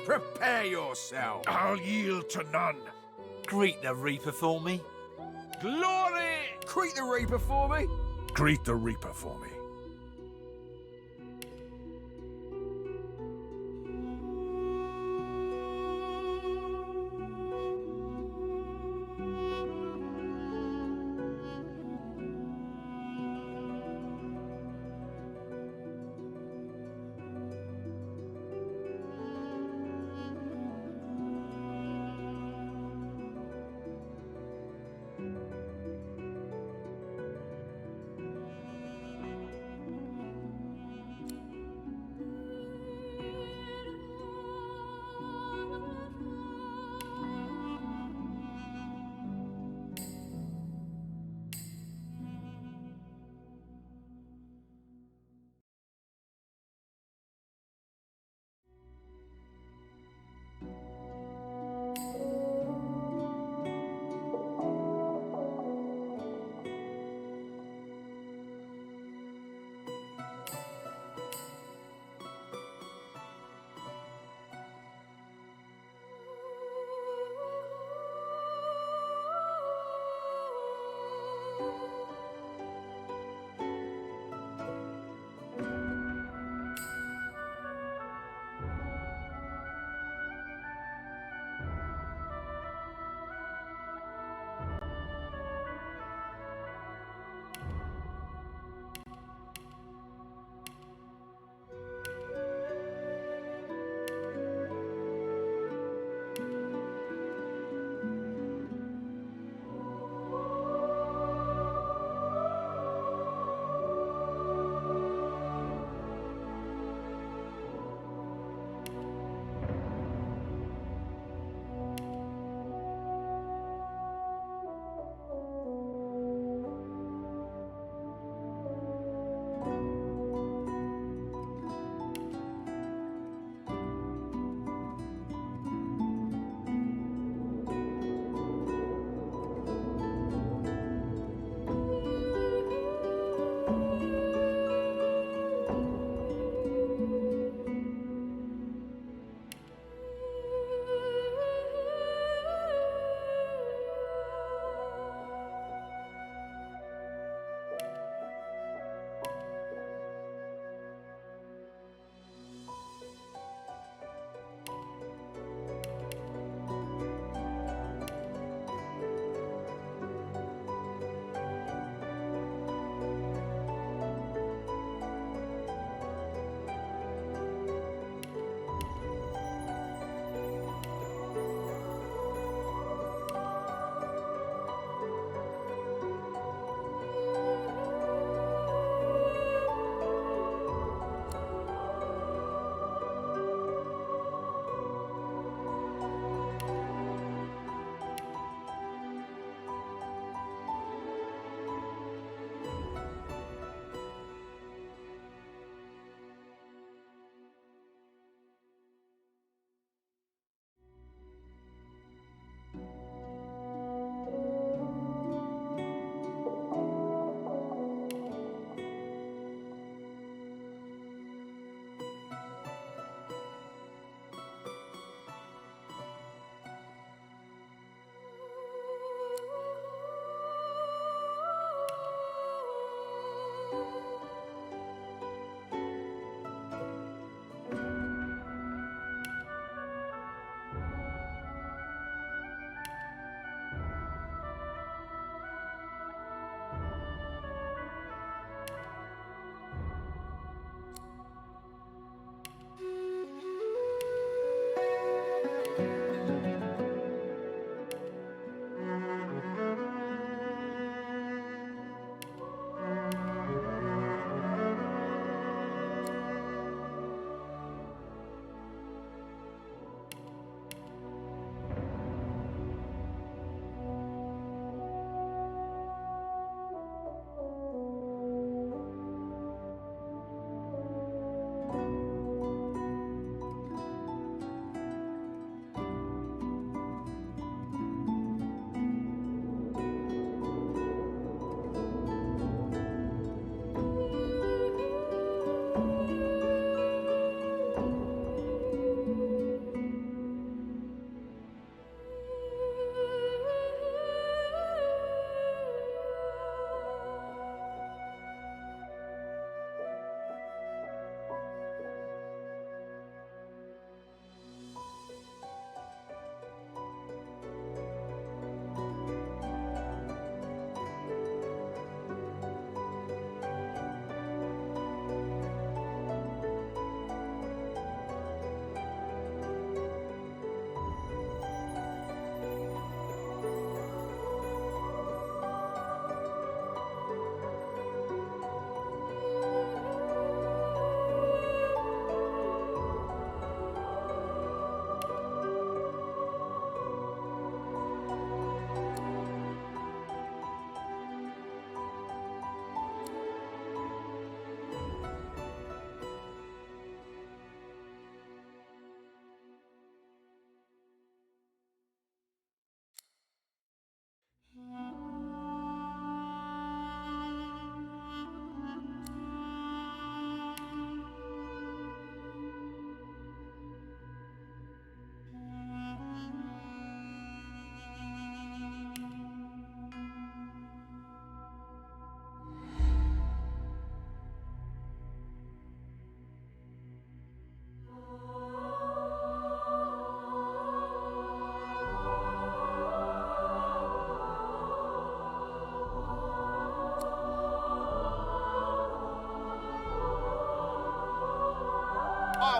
Prepare yourself. I'll yield to none. Greet the Reaper for me. Glory! Greet the Reaper for me. Greet the Reaper for me.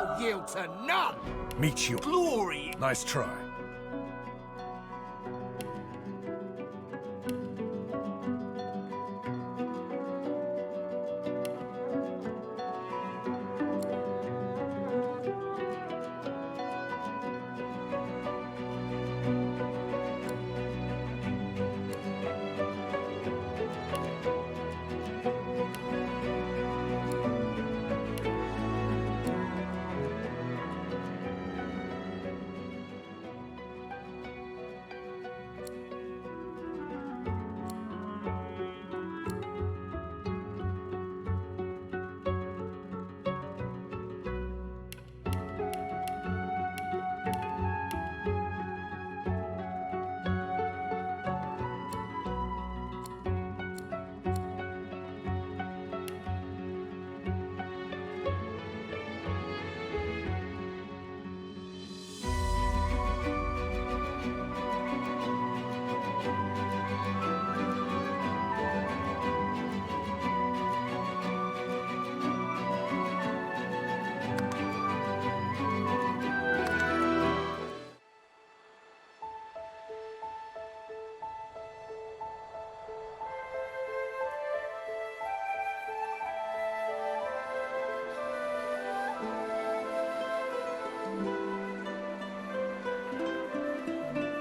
I'll yield to none! Meet you. Glory! Nice try.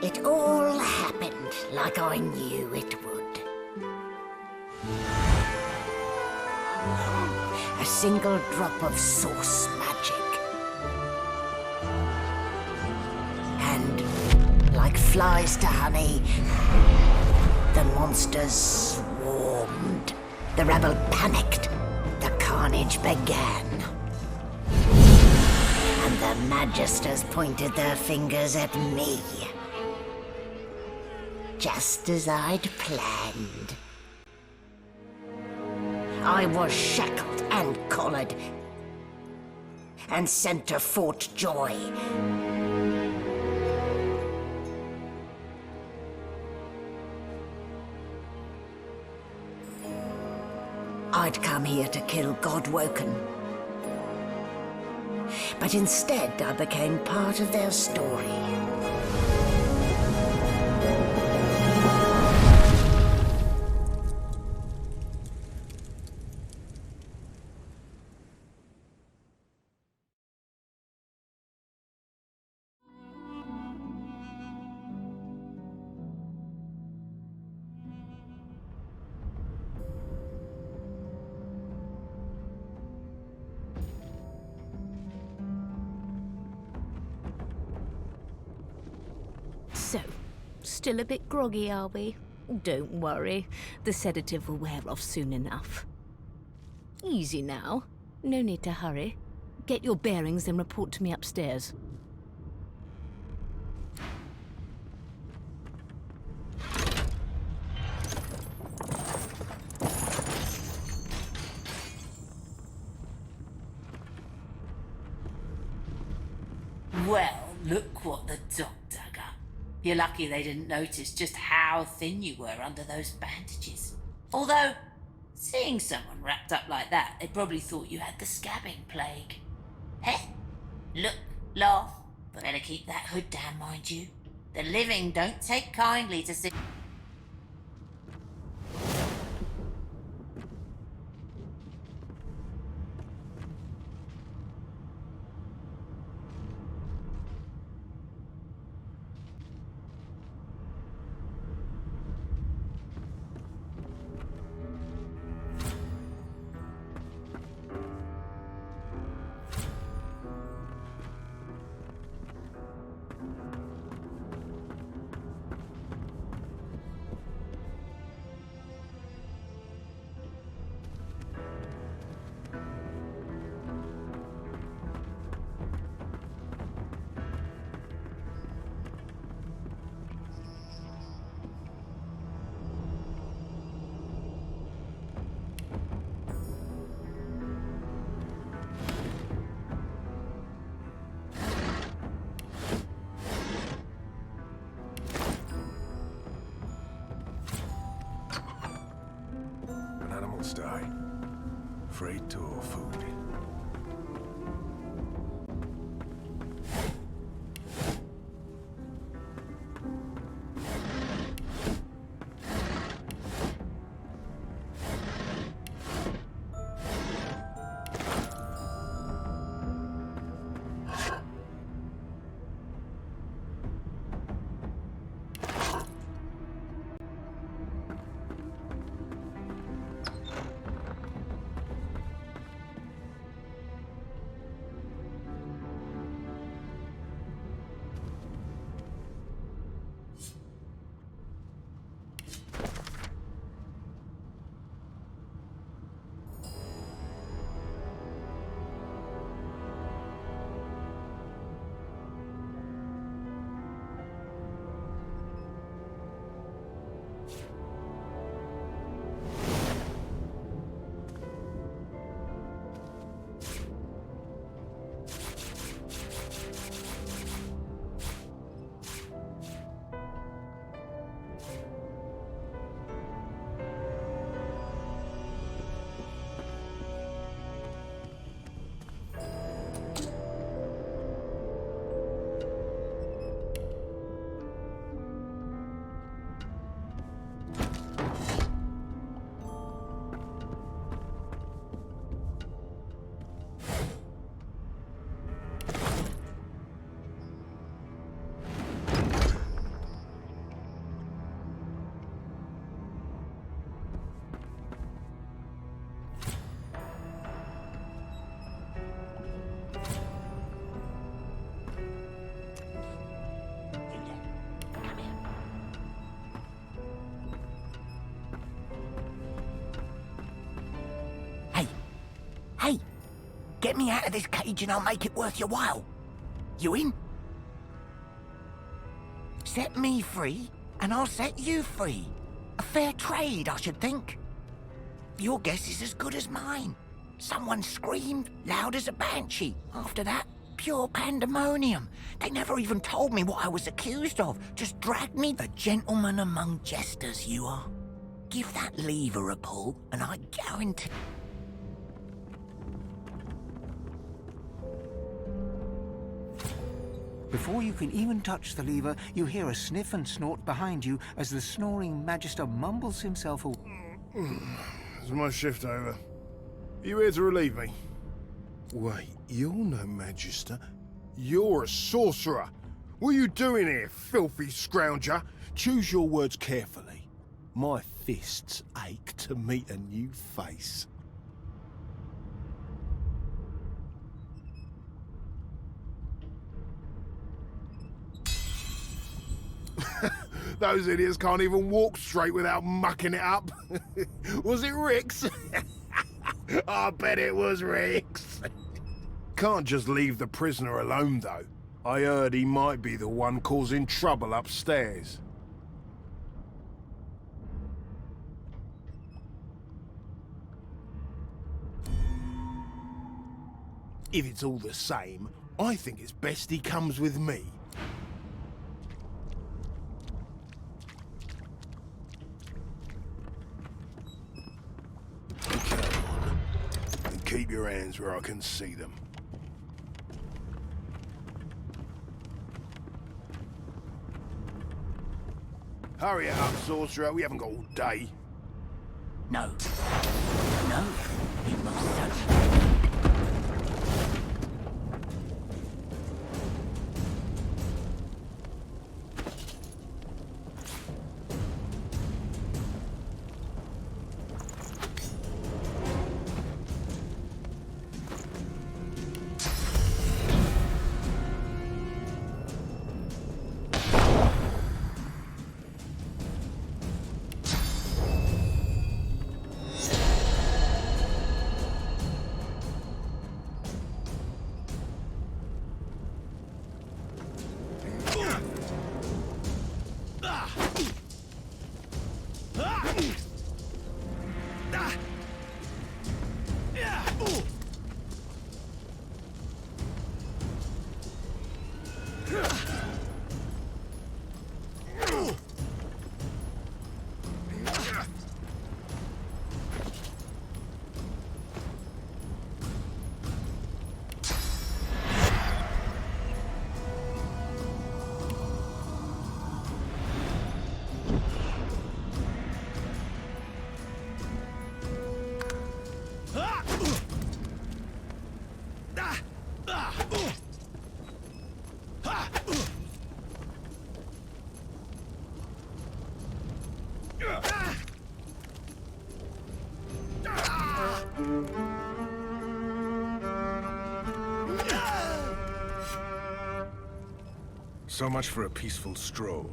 It all happened like I knew it would. A single drop of source magic. And, like flies to honey, the monsters swarmed. The rebel panicked. The carnage began. And the magisters pointed their fingers at me. Just as I'd planned. I was shackled and collared and sent to Fort Joy. I'd come here to kill Godwoken. But instead I became part of their story. So, still a bit groggy, are we? Don't worry, the sedative will wear off soon enough. Easy now, no need to hurry. Get your bearings and report to me upstairs. Well, look what the doctor got. You're lucky they didn't notice just how thin you were under those bandages. Although, seeing someone wrapped up like that, they probably thought you had the scabbing plague. Heh? Look, laugh, but better keep that hood down, mind you. The living don't take kindly to see... Die. Afraid to or food. Get me out of this cage and I'll make it worth your while. You in? Set me free, and I'll set you free. A fair trade, I should think. Your guess is as good as mine. Someone screamed, loud as a banshee. After that, pure pandemonium. They never even told me what I was accused of. Just dragged me. A gentleman among jesters, you are. Give that lever a pull, and I guarantee... Before you can even touch the lever, you hear a sniff and snort behind you as the snoring Magister mumbles himself away. Is my shift over? Are you here to relieve me? Wait, you're no Magister. You're a sorcerer. What are you doing here, filthy scrounger? Choose your words carefully. My fists ache to meet a new face. Those idiots can't even walk straight without mucking it up. Was it Rick's? I bet it was Rick's. Can't just leave the prisoner alone, though. I heard he might be the one causing trouble upstairs. If it's all the same, I think it's best he comes with me. Come on, and keep your hands where I can see them. Hurry it up, sorcerer. We haven't got all day. No. No. You must search. So much for a peaceful stroll.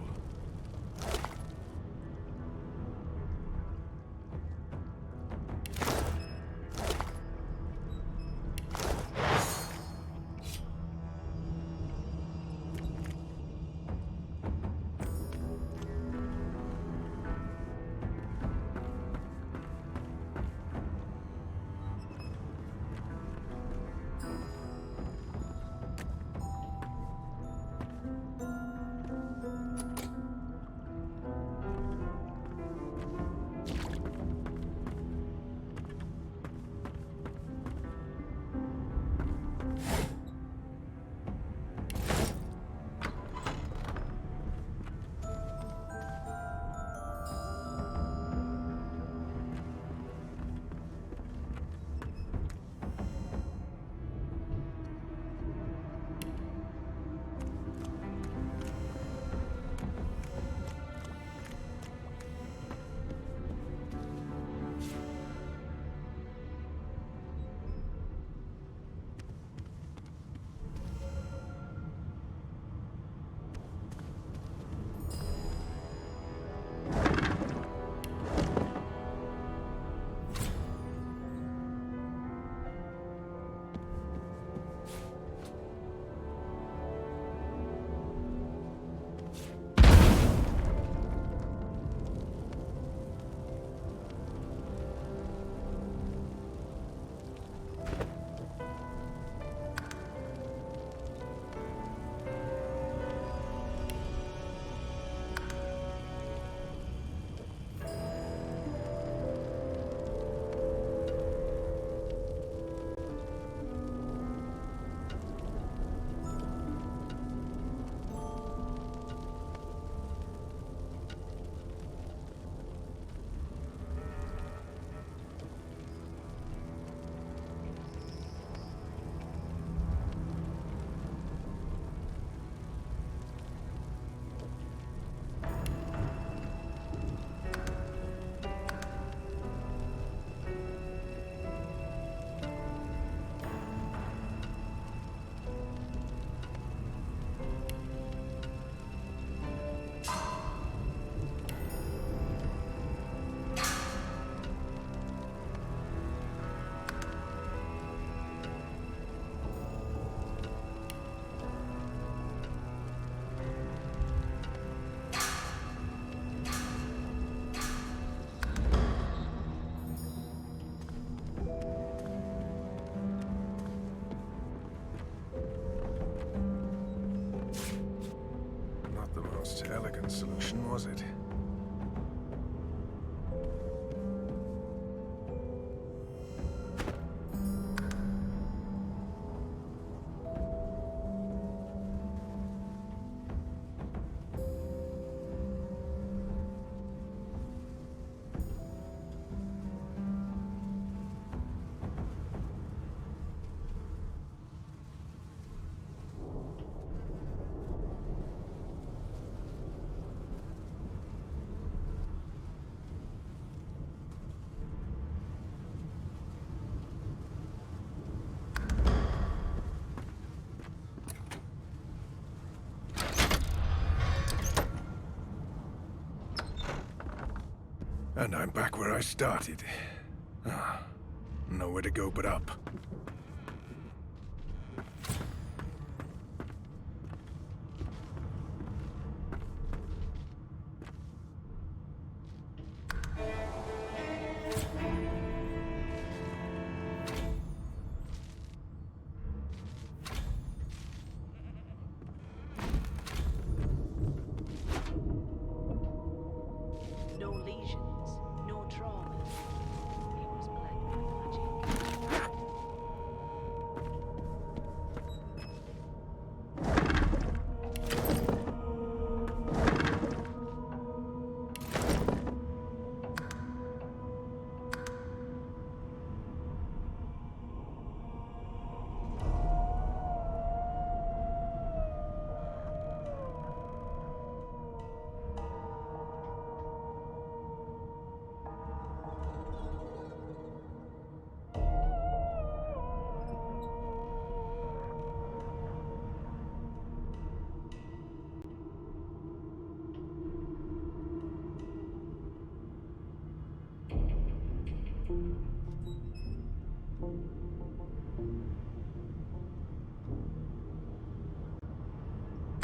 elegant solution, was it? And I'm back where I started. Nowhere to go but up. No lesions, no trauma. It was black magic.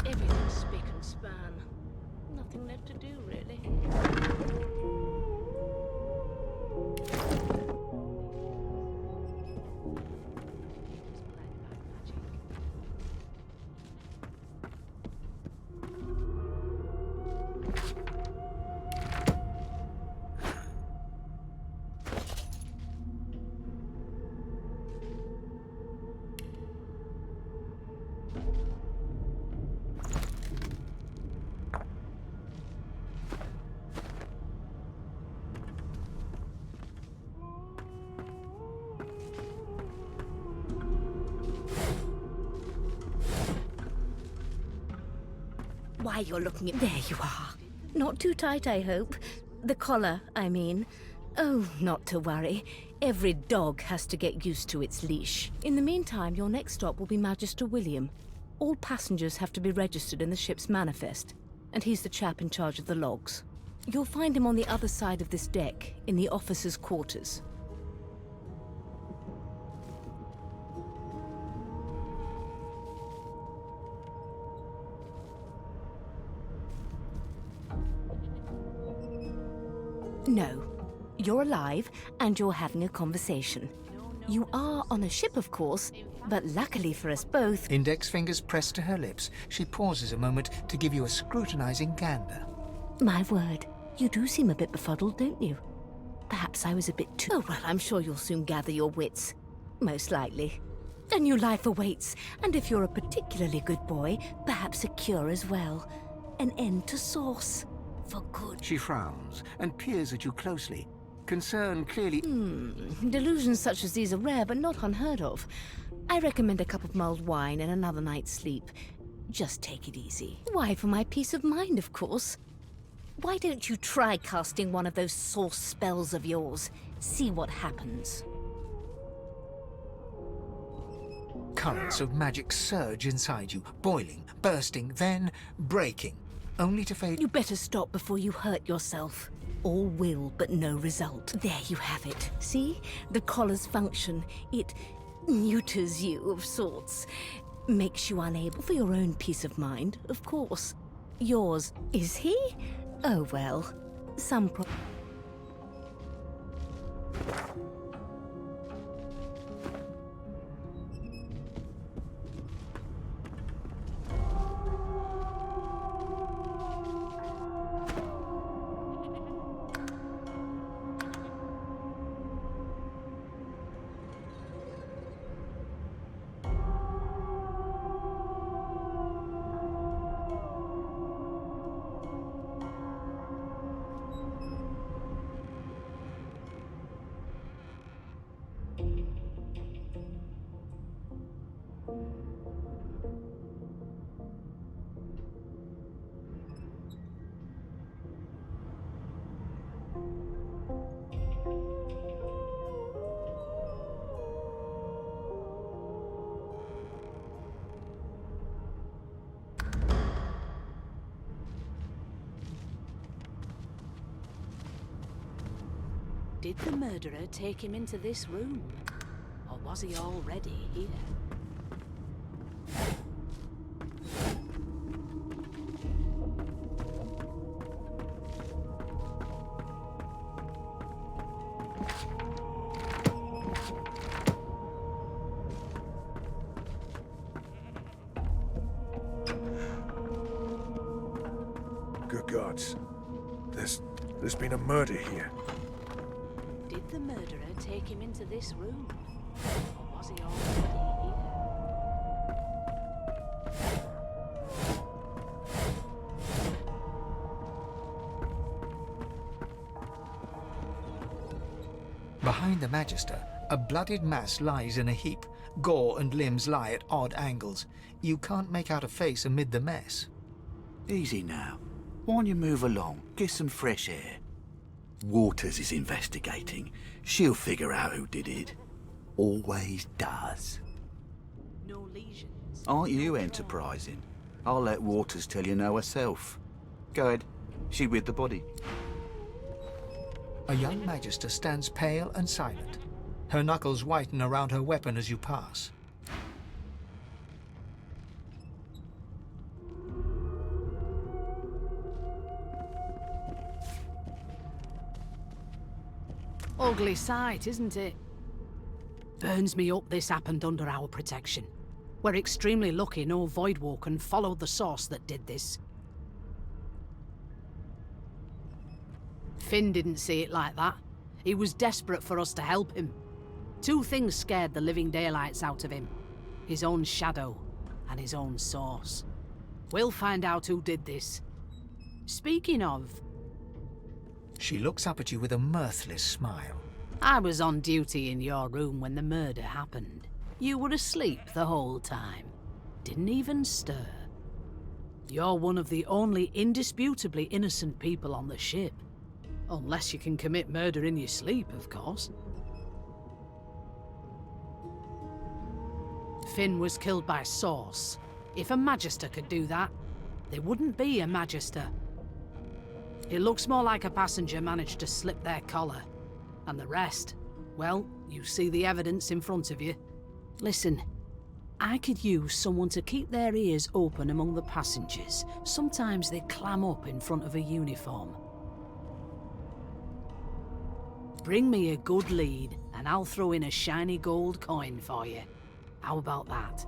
Everything's spick and span. Nothing left to do, really. Why, you're looking at... There you are. Not too tight, I hope. The collar, I mean. Oh, not to worry. Every dog has to get used to its leash. In the meantime, your next stop will be Magister William. All passengers have to be registered in the ship's manifest, and he's the chap in charge of the logs. You'll find him on the other side of this deck, in the officers' quarters. No. You're alive, and you're having a conversation. You are on a ship, of course, but luckily for us both... Index fingers pressed to her lips, she pauses a moment to give you a scrutinizing gander. My word, you do seem a bit befuddled, don't you? Perhaps I was a bit too... Oh, well, I'm sure you'll soon gather your wits. Most likely. A new life awaits, and if you're a particularly good boy, perhaps a cure as well. An end to sauce. For good. She frowns and peers at you closely. Concern clearly... Delusions such as these are rare, but not unheard of. I recommend a cup of mulled wine and another night's sleep. Just take it easy. Why, for my peace of mind, of course. Why don't you try casting one of those sauce spells of yours? See what happens. Currents of magic surge inside you, boiling, bursting, then breaking, only to fade... You better stop before you hurt yourself. All will, but no result. There you have it. See? The collar's function. It neuters you of sorts. Makes you unable for your own peace of mind, of course. Yours. Is he? Oh well. Some pro... Did the murderer take him into this room? Or was he already here? Good gods. There's been a murder here. Did the murderer take him into this room? Or was he already here? Behind the Magister, a bloodied mass lies in a heap. Gore and limbs lie at odd angles. You can't make out a face amid the mess. Easy now. Why don't you move along? Get some fresh air. Waters is investigating. She'll figure out who did it. Always does. No lesions. Aren't you enterprising? I'll let Waters tell you no herself. Go ahead. She with the body. A young Magister stands pale and silent. Her knuckles whiten around her weapon as you pass. Ugly sight, isn't it? Burns me up this happened under our protection. We're extremely lucky no Voidwalker followed the source that did this. Finn didn't see it like that. He was desperate for us to help him. Two things scared the living daylights out of him. His own shadow and his own source. We'll find out who did this. Speaking of, She looks up at you with a mirthless smile. I was on duty in your room when the murder happened. You were asleep the whole time. Didn't even stir. You're one of the only indisputably innocent people on the ship. Unless you can commit murder in your sleep, of course. Finn was killed by Source. If a Magister could do that, there wouldn't be a Magister. It looks more like a passenger managed to slip their collar. And the rest, well, you see the evidence in front of you. Listen, I could use someone to keep their ears open among the passengers. Sometimes they clam up in front of a uniform. Bring me a good lead, and I'll throw in a shiny gold coin for you. How about that?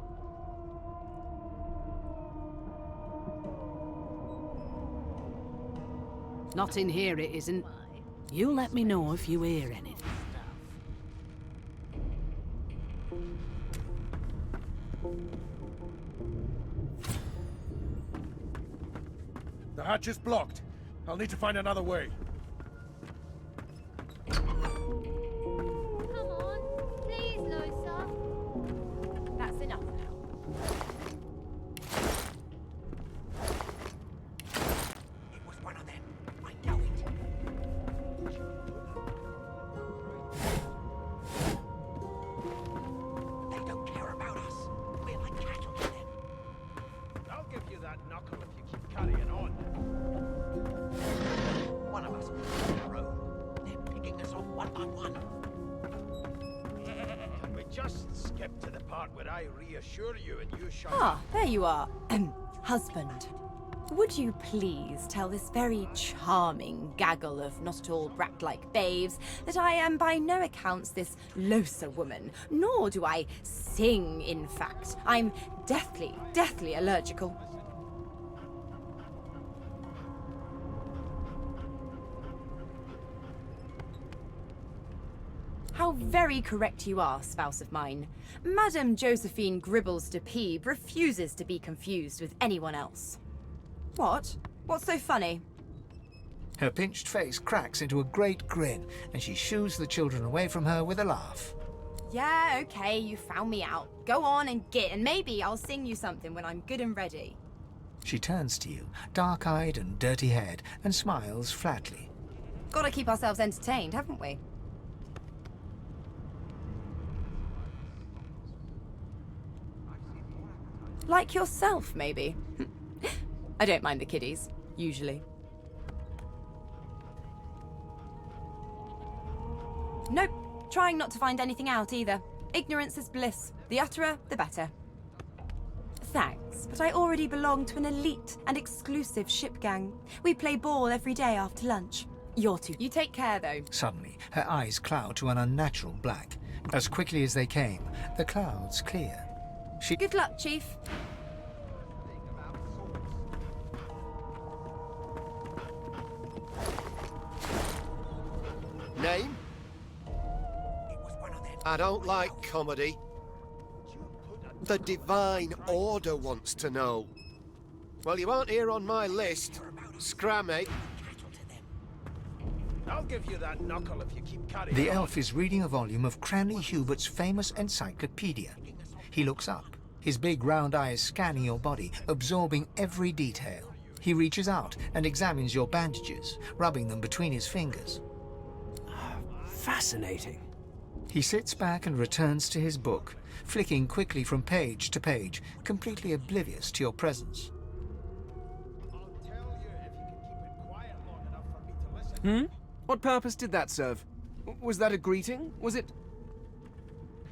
Not in here, it isn't. You let me know if you hear anything. The hatch is blocked. I'll need to find another way. Come on, please, Losa. That's enough now. It was one of them. I know it. They don't care about us. We're like cattle to them. I'll give you that knuckle if you keep carrying on. One of us will be our own. They're picking us off one by one. Can we just skip to the part where I reassure you and you shut Ah, there you are. Husband. Would you please tell this very charming gaggle of not at all brat-like babes that I am by no accounts this Losa woman, nor do I sing, in fact. I'm deathly allergical. How very correct you are, spouse of mine. Madame Josephine Gribbles de Peeb refuses to be confused with anyone else. What? What's so funny? Her pinched face cracks into a great grin, and she shoos the children away from her with a laugh. Yeah, okay, you found me out. Go on and git, and maybe I'll sing you something when I'm good and ready. She turns to you, dark-eyed and dirty-haired, and smiles flatly. Gotta keep ourselves entertained, haven't we? Like yourself, maybe. I don't mind the kiddies, usually. Nope. Trying not to find anything out either. Ignorance is bliss. The utterer, the better. Thanks, but I already belong to an elite and exclusive ship gang. We play ball every day after lunch. You're two. You take care, though. Suddenly, her eyes cloud to an unnatural black. As quickly as they came, the clouds clear. She... Good luck, Chief. Name? I don't like comedy. The Divine Order wants to know. Well, you aren't here on my list. Scrammy. I'll give you that knuckle if you keep carrying The on. elf is reading a volume of Cranley Hubert's famous encyclopedia. He looks up, his big round eyes scanning your body, absorbing every detail. He reaches out and examines your bandages, rubbing them between his fingers. Fascinating. He sits back and returns to his book, flicking quickly from page to page, completely oblivious to your presence. What purpose did that serve? Was that a greeting? Was it...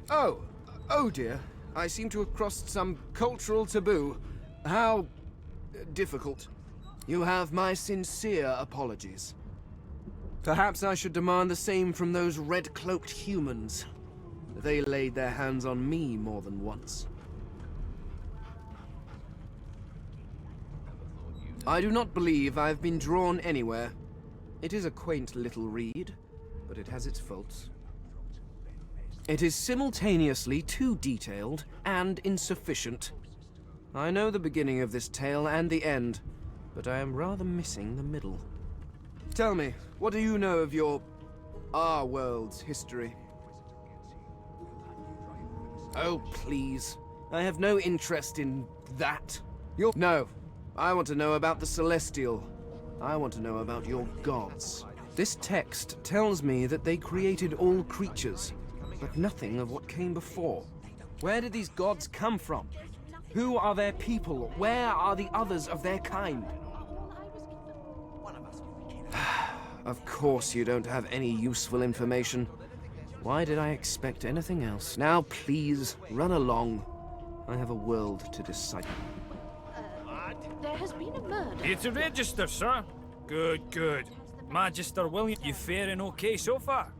Oh dear. I seem to have crossed some cultural taboo. How... difficult. You have my sincere apologies. Perhaps I should demand the same from those red-cloaked humans. They laid their hands on me more than once. I do not believe I've been drawn anywhere. It is a quaint little read, but it has its faults. It is simultaneously too detailed and insufficient. I know the beginning of this tale and the end, but I am rather missing the middle. Tell me, what do you know of our world's history? Oh, please. I have no interest in that. No, I want to know about the Celestial. I want to know about your gods. This text tells me that they created all creatures, but nothing of what came before. Where did these gods come from? Who are their people? Where are the others of their kind? Of course you don't have any useful information. Why did I expect anything else? Now please, run along. I have a world to decipher. There has been a murder. Here to register, sir. Good. Magister William, you faring okay so far?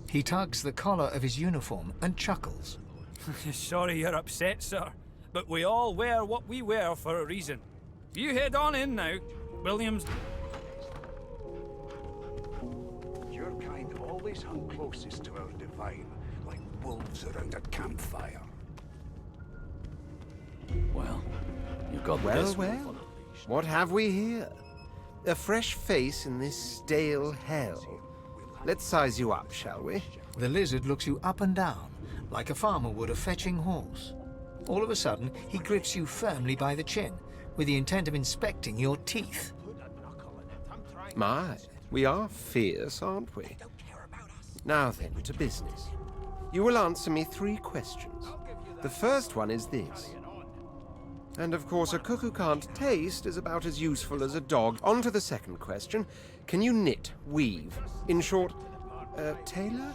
He tugs the collar of his uniform and chuckles. Sorry you're upset, sir, but we all wear what we wear for a reason. You head on in now, Williams. Your kind always hung closest to our divine, like wolves around a campfire. Well, you've got this one. Well, what have we here? A fresh face in this stale hell. Let's size you up, shall we? The lizard looks you up and down, like a farmer would a fetching horse. All of a sudden, he grips you firmly by the chin, with the intent of inspecting your teeth. My, we are fierce, aren't we? Now then, to business. You will answer me 3 questions. The first one is this. And of course, a cook who can't taste is about as useful as a dog. On to the second question. Can you knit, weave? In short, tailor?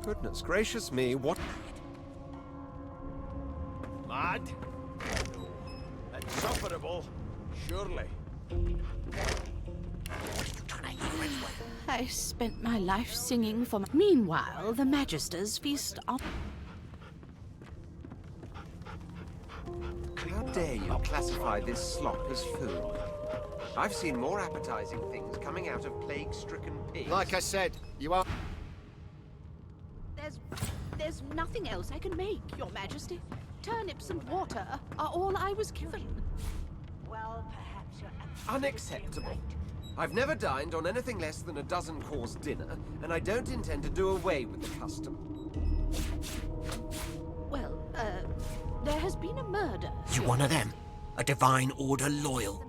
Goodness gracious me, what... Mad? Insufferable, surely. I spent my life singing for... Meanwhile, the Magisters feast on... How dare you classify this slop as food? I've seen more appetizing things coming out of plague-stricken pigs. Like I said, you are... There's nothing else I can make, Your Majesty. Turnips and water are all I was given. Well, perhaps you're... Unacceptable. I've never dined on anything less than a dozen-course dinner, and I don't intend to do away with the custom. Well, there has been a murder. You one of them? A Divine Order loyal?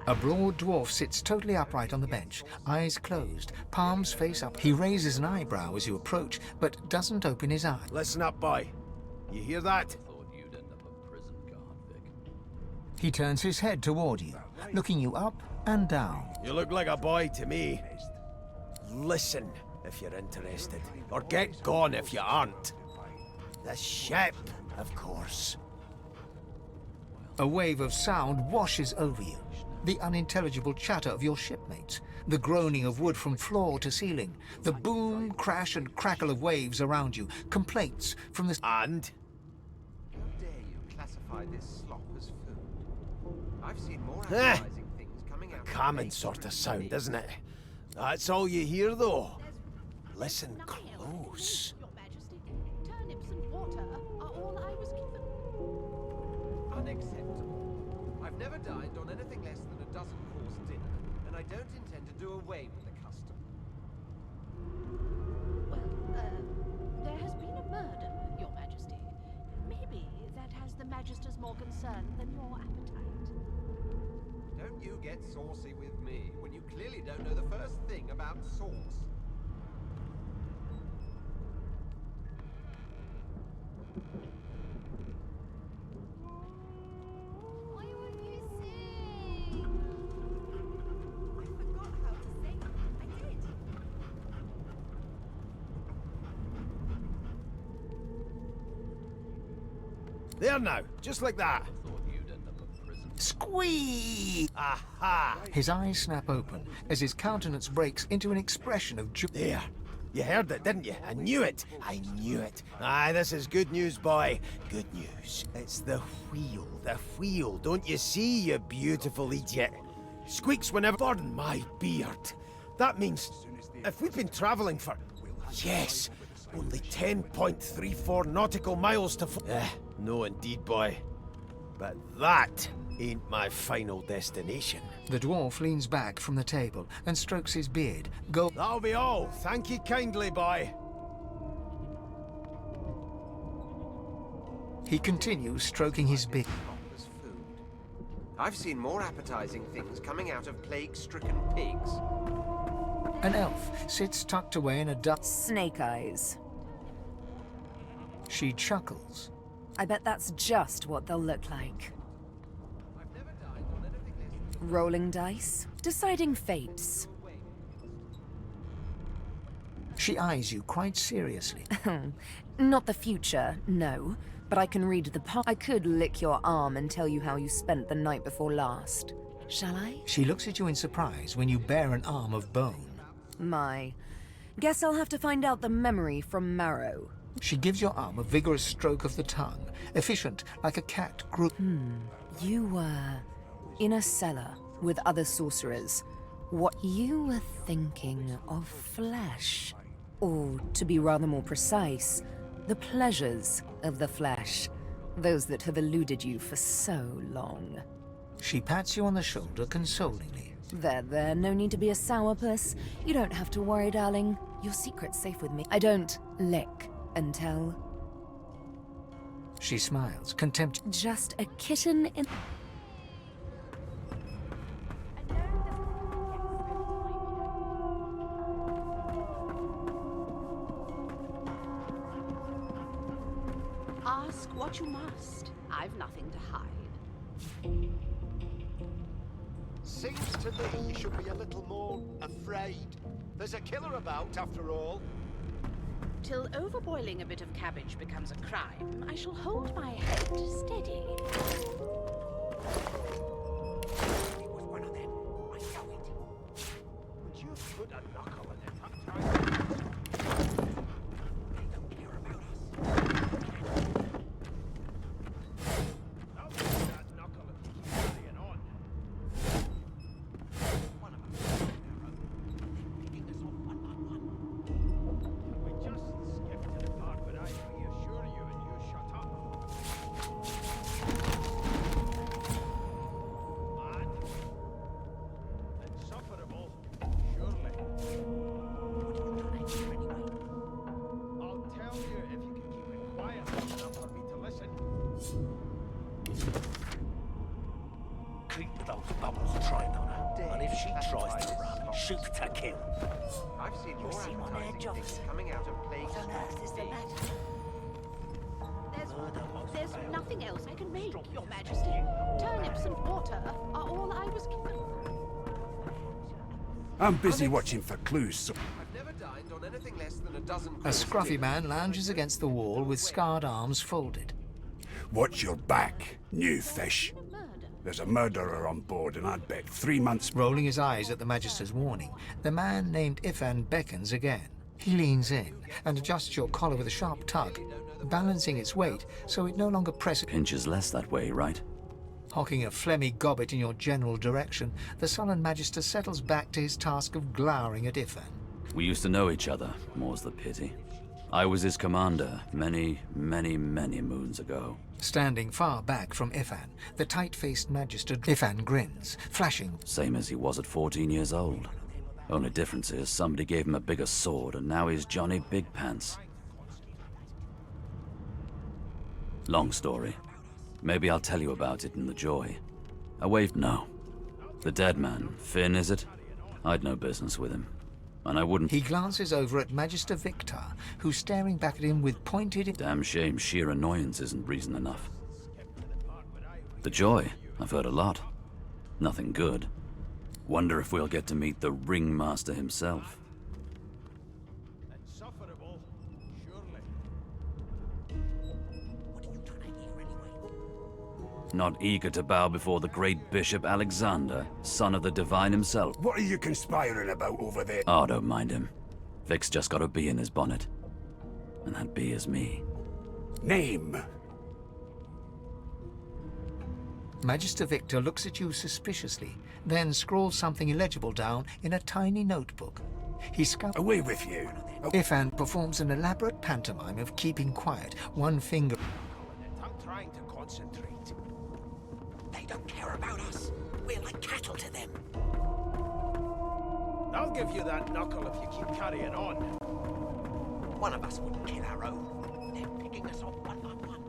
A broad dwarf sits totally upright on the bench, eyes closed, palms face up. He raises an eyebrow as you approach, but doesn't open his eye. Listen up, boy. You hear that? He turns his head toward you, looking you up and down. You look like a boy to me. Listen if you're interested, or get gone if you aren't. The ship, of course. A wave of sound washes over you. The unintelligible chatter of your shipmates, the groaning of wood from floor to ceiling, the boom, crash and crackle of waves around you, complaints from the... And? How dare you classify this slop as food? I've seen more appetizing things coming out. Common sort of sound, isn't it? That's all you hear, though. Listen close. Your Majesty, turnips and water are all I was given. Unacceptable. I've never dined on anything less than a dozen-course dinner, and I don't intend to do away with the custom. Well, there has been a murder, Your Majesty. Maybe that has the Magister's more concern than your appetite. Don't you get saucy with me when you clearly don't know the first thing about sauce. Why won't you sing? I forgot how to sing. I did. There now, just like that. Squeeze! Aha! His eyes snap open as his countenance breaks into an expression of joy. There. You heard it, didn't you? I knew it. I knew it. Aye, this is good news, boy. Good news. It's the wheel. The wheel. Don't you see, you beautiful idiot? Squeaks whenever... Pardon my beard. That means if we've been travelling for... Yes, only 10.34 nautical miles to... No indeed, boy. But that ain't my final destination. The dwarf leans back from the table and strokes his beard. Go. That'll be all. Thank you kindly, boy. He continues stroking his beard. I've seen more appetizing things coming out of plague-stricken pigs. An elf sits tucked away in a duck. Snake eyes. She chuckles. I bet that's just what they'll look like. Rolling dice, deciding fates. She eyes you quite seriously. Not the future, no. But I can read the past. I could lick your arm and tell you how you spent the night before last. Shall I? She looks at you in surprise when you bear an arm of bone. My. Guess I'll have to find out the memory from Marrow. She gives your arm a vigorous stroke of the tongue, efficient like a cat You were in a cellar with other sorcerers. What you were thinking of flesh. Or, to be rather more precise, the pleasures of the flesh. Those that have eluded you for so long. She pats you on the shoulder consolingly. There, no need to be a sourpuss. You don't have to worry, darling. Your secret's safe with me. I don't lick and tell. She smiles, contempt. Just a kitten in... Ask what you must. I've nothing to hide. Seems to me you should be a little more afraid. There's a killer about, after all. Till overboiling a bit of cabbage becomes a crime, I shall hold my head steady. It was one of them. I know it. Would you put a knuckle in it? I'm trying. They don't care about us. I'll put that knuckle and keep carrying on. One of us. They're picking us off one by one. We just skip to the part where I reassure you and you shut up. Mad. Insufferable. Surely. What are you trying to do anyway? I'll tell you if you can keep it quiet enough for me to listen. Keep those bubbles trained on her. And if she tries to run, shoot to kill. I've seen more appetizing things coming out of plague-stricken pigs. There's There's nothing else I can make, Your Majesty. Turnips and water are all I was given. I'm busy watching for clues, so... I've never dined on anything less than a dozen... A scruffy man lounges against the wall with scarred arms folded. Watch your back, new fish. There's a murderer on board, and I'd bet 3 months... Rolling his eyes at the Magister's warning, the man named Ifan beckons again. He leans in and adjusts your collar with a sharp tug, balancing its weight so it no longer presses... Pinches less that way, right? Hocking a phlegmy gobbet in your general direction, the sullen Magister settles back to his task of glowering at Ifan. We used to know each other, more's the pity. I was his commander many, many, many moons ago. Standing far back from Ifan, the tight-faced Magister Ifan grins, flashing. Same as he was at 14 years old. Only difference is somebody gave him a bigger sword and now he's Johnny Big Pants. Long story. Maybe I'll tell you about it in the joy. No. The dead man, Finn, is it? I'd no business with him. And I wouldn't... He glances over at Magister Victor, who's staring back at him with pointed... Damn shame sheer annoyance isn't reason enough. The joy, I've heard a lot. Nothing good. Wonder if we'll get to meet the ringmaster himself. Not eager to bow before the great Bishop Alexander, son of the Divine himself. What are you conspiring about over there? Oh, don't mind him. Vic's just got a bee in his bonnet. And that bee is me. Name? Magister Victor looks at you suspiciously, then scrawls something illegible down in a tiny notebook. He scuffles... Away with you! Ifan performs an elaborate pantomime of keeping quiet, one finger... I'm trying to concentrate. They don't care about us. We're like cattle to them. I'll give you that knuckle if you keep carrying on. One of us wouldn't kill our own. They're picking us off one by one.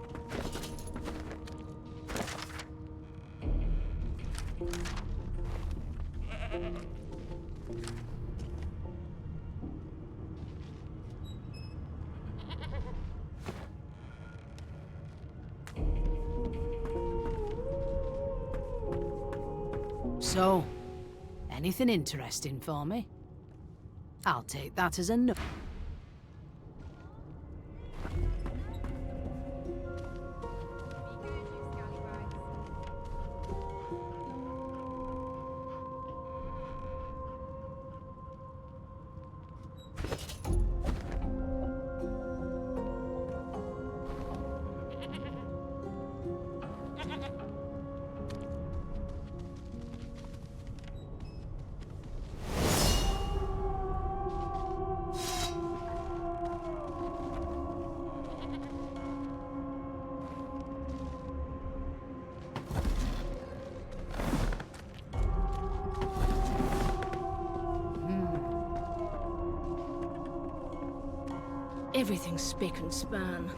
So, anything interesting for me? I'll take that as a no. Everything's spick and span.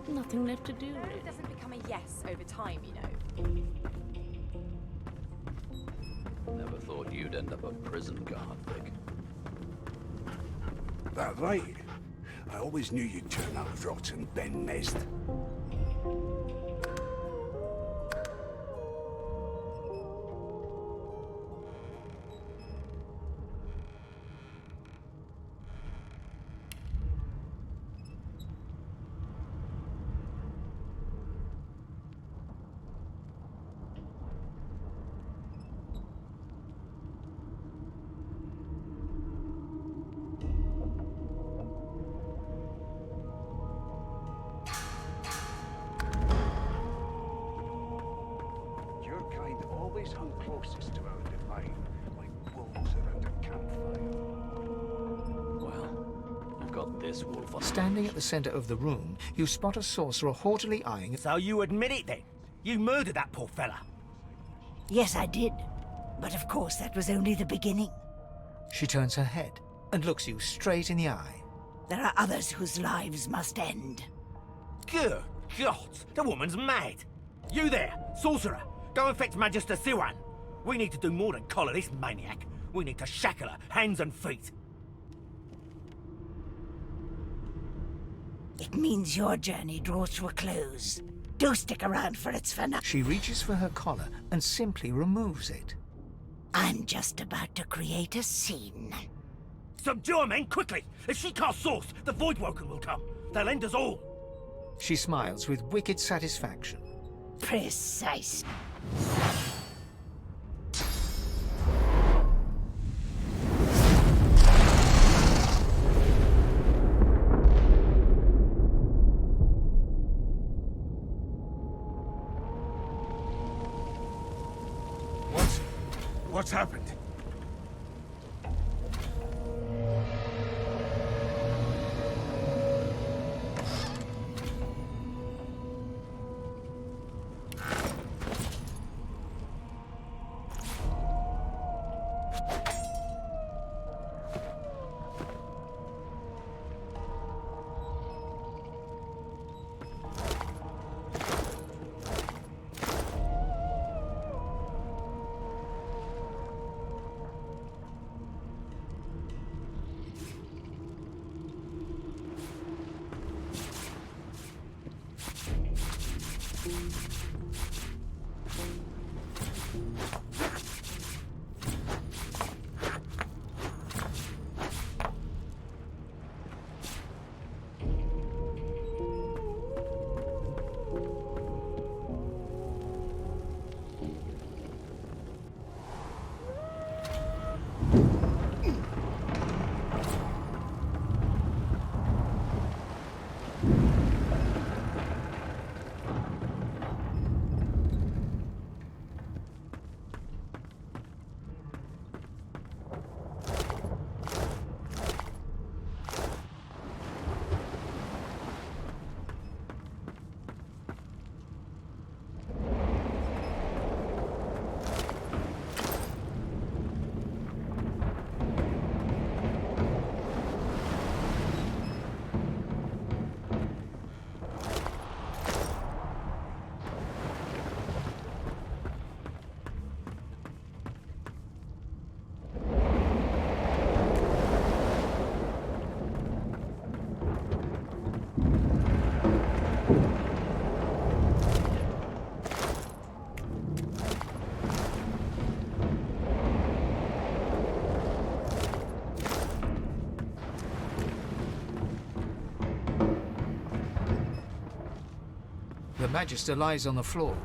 Nothing left to do. It doesn't become a yes over time, you know. Never thought you'd end up a prison guard, Vic. That right? I always knew you'd turn out rotten, Ben Nest. Always hung closest to our divine, like wolves around a campfire. Well, I've got this wolf on... Standing at the center of the room, you spot a sorcerer haughtily eyeing... So you admit it then? You murdered that poor fella? Yes, I did. But of course, that was only the beginning. She turns her head and looks you straight in the eye. There are others whose lives must end. Good God, the woman's mad. You there, sorcerer, go and fetch Magister Siwan. We need to do more than collar this maniac. We need to shackle her, hands and feet. It means your journey draws to a close. Do stick around for its finale. She reaches for her collar and simply removes it. I'm just about to create a scene. Subdue her, men, quickly! If she casts Source, the Voidwoken will come. They'll end us all. She smiles with wicked satisfaction. Precise. What's happened? The Magister lies on the floor,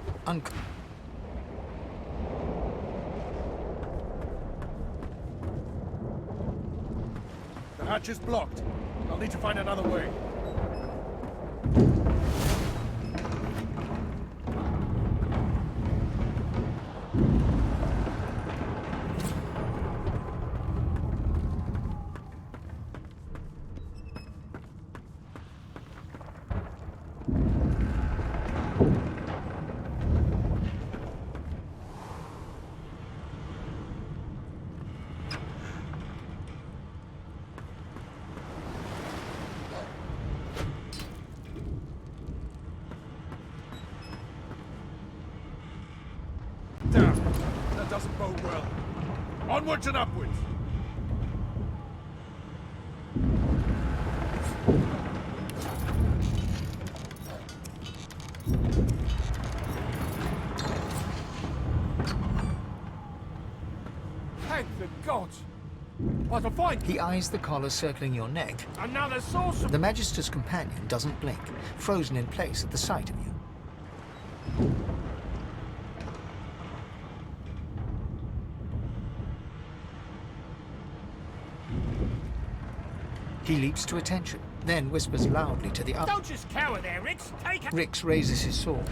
The hatch is blocked. I'll need to find another way. Damn, that doesn't bode well. Onwards and upwards. Thank the gods! What a find! He eyes the collar circling your neck. Another saucer! The Magister's companion doesn't blink, frozen in place at the sight of you. He leaps to attention, then whispers loudly to the other. Don't just cower there, Rix. Take it. Rix raises his sword.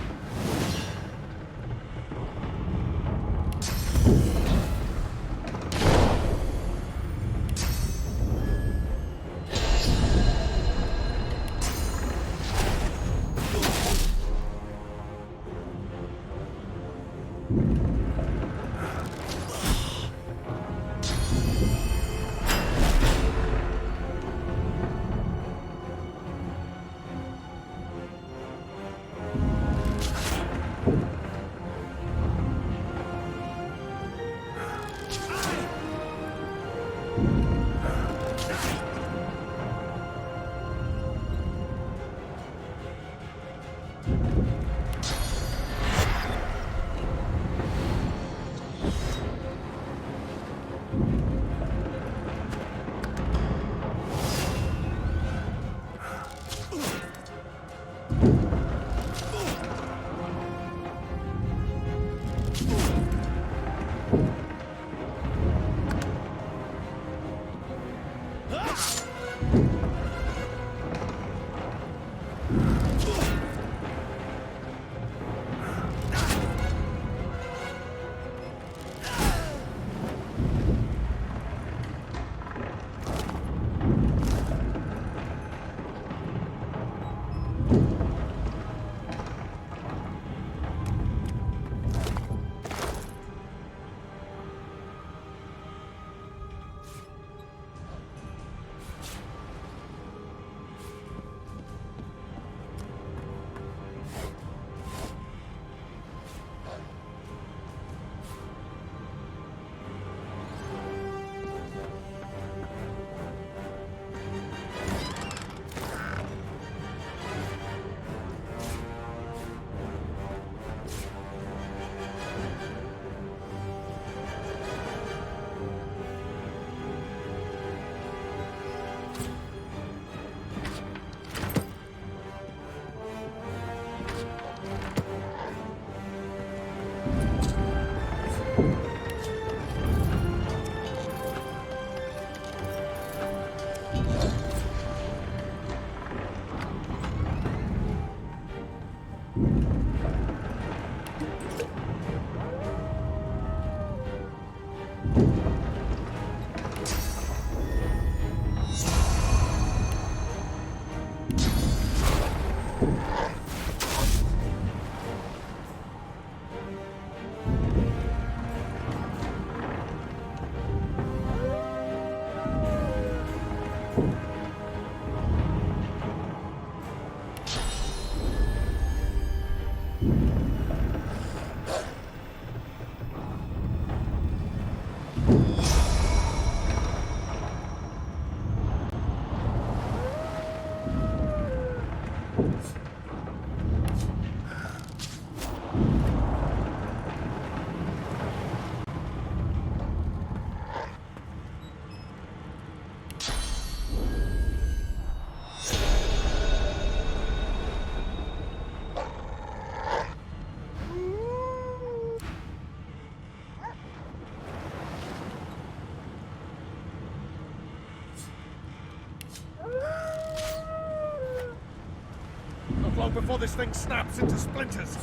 Not long before this thing snaps into splinters.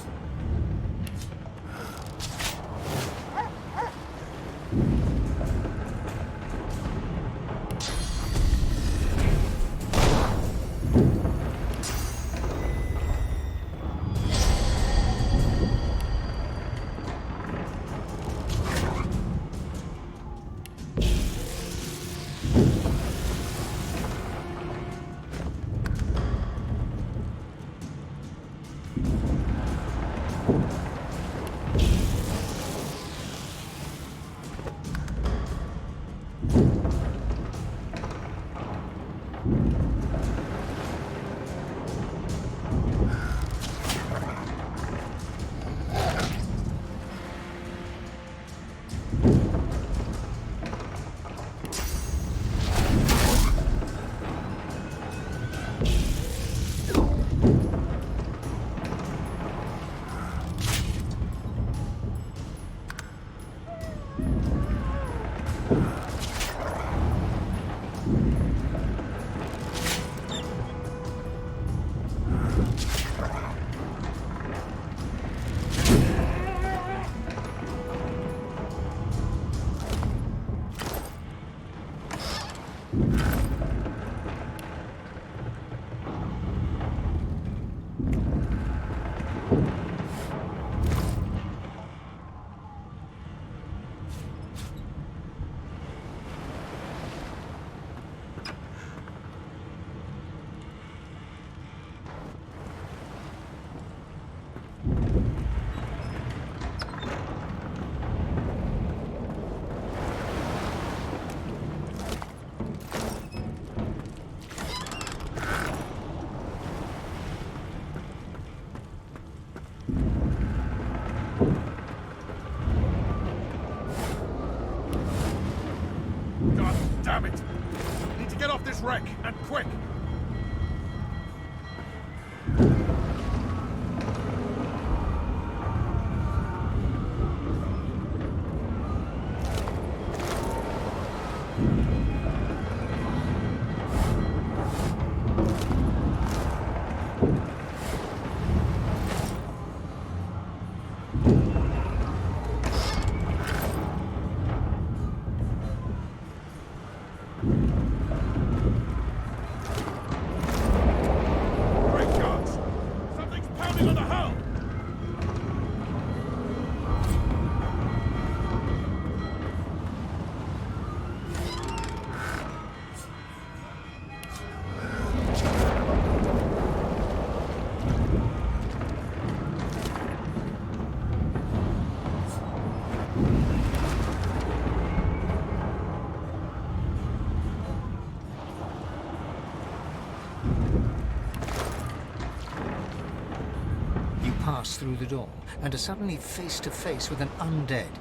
pass through the door and are suddenly face to face with an undead.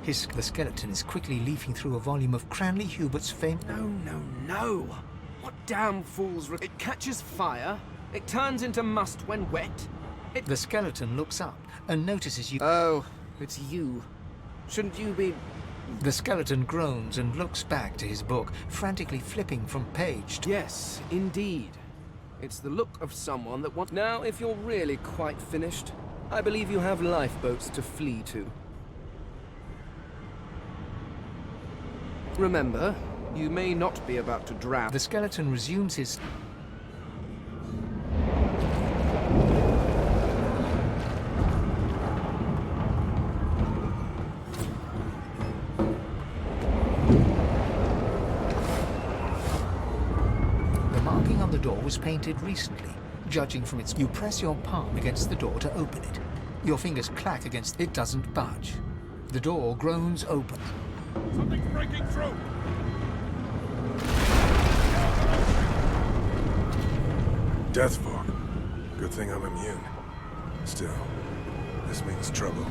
The skeleton is quickly leafing through a volume of Cranley Hubert's fame. No. What damn fools... It catches fire. It turns into must when wet. The skeleton looks up and notices you. Oh, it's you. Shouldn't you be... The skeleton groans and looks back to his book, frantically flipping from page to... Yes, indeed. It's the look of someone that wants... Now, if you're really quite finished, I believe you have lifeboats to flee to. Remember, you may not be about to drown. The skeleton resumes his... The door was painted recently. Judging from its... You press your palm against the door to open it. Your fingers clack against... It doesn't budge. The door groans open. Something's breaking through! Death fog. Good thing I'm immune. Still, this means trouble.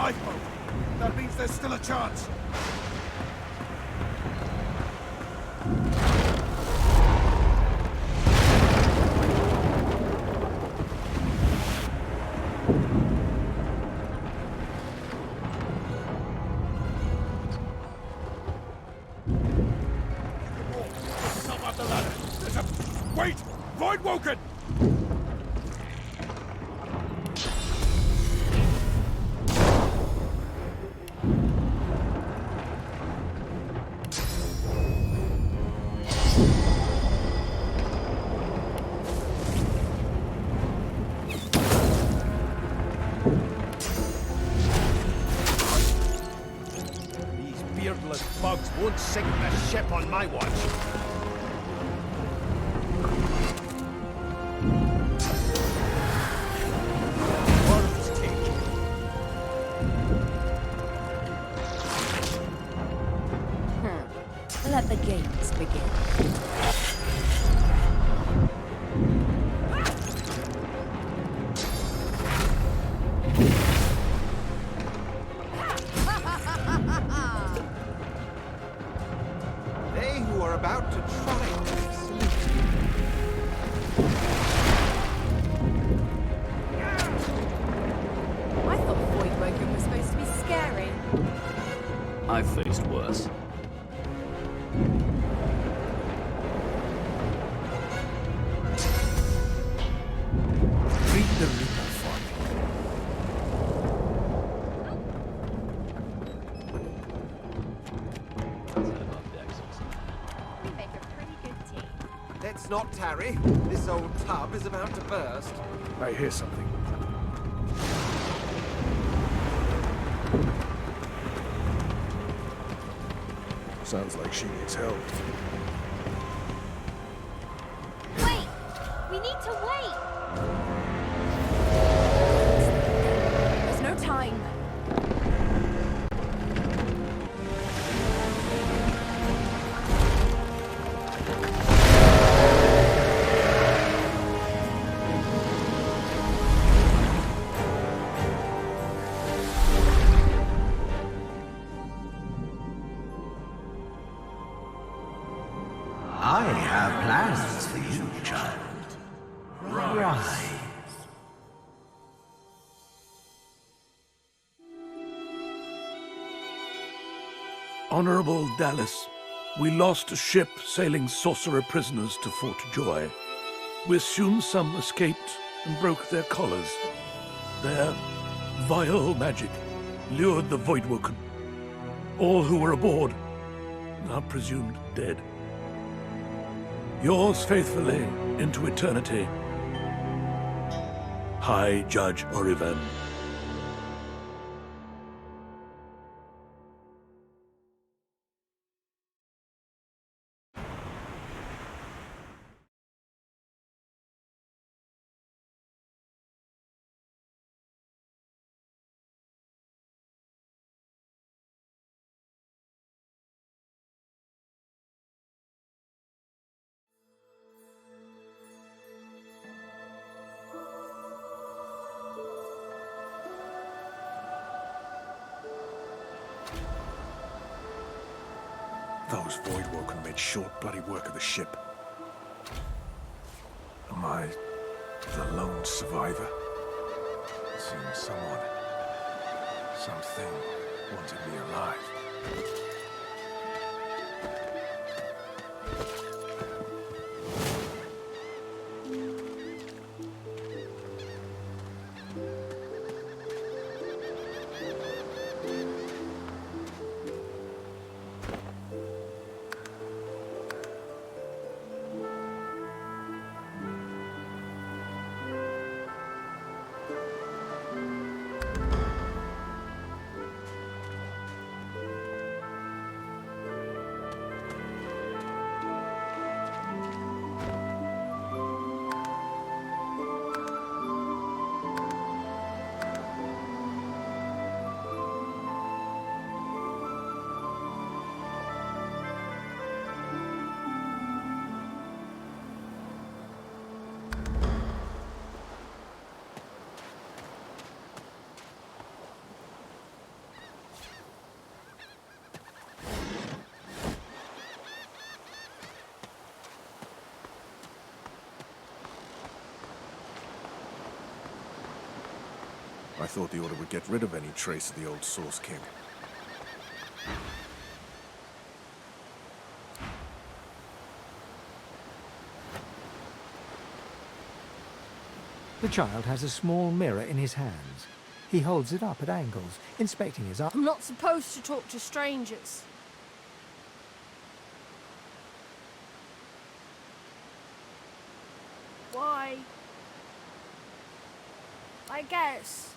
lifeboat. That means there's still a chance. Stop up the ladder. There's a... Wait! Void Woken! bugs won't sink the ship on my watch. Worm's cake. Let the games begin. They who are about to try this salute I thought Voidwoken was supposed to be scary. I've faced worse. Read the Reaper for me. We make a pretty good team. Let's not tarry. This old tub is about to burst. I hear something. Sounds like she needs help. Wait! We need to wait! There's no time. I have plans for you, child. Rise. Honorable Dallas, we lost a ship sailing sorcerer prisoners to Fort Joy. We assume some escaped and broke their collars. Their vile magic lured the Voidwoken. All who were aboard are presumed dead. Yours faithfully into eternity, High Judge Orivan. Those Voidwoken made short bloody work of the ship. Am I the lone survivor? It seems someone, something wanted me alive. I thought the Order would get rid of any trace of the old Source King. The child has a small mirror in his hands. He holds it up at angles, inspecting his eye. I'm not supposed to talk to strangers. Why? I guess.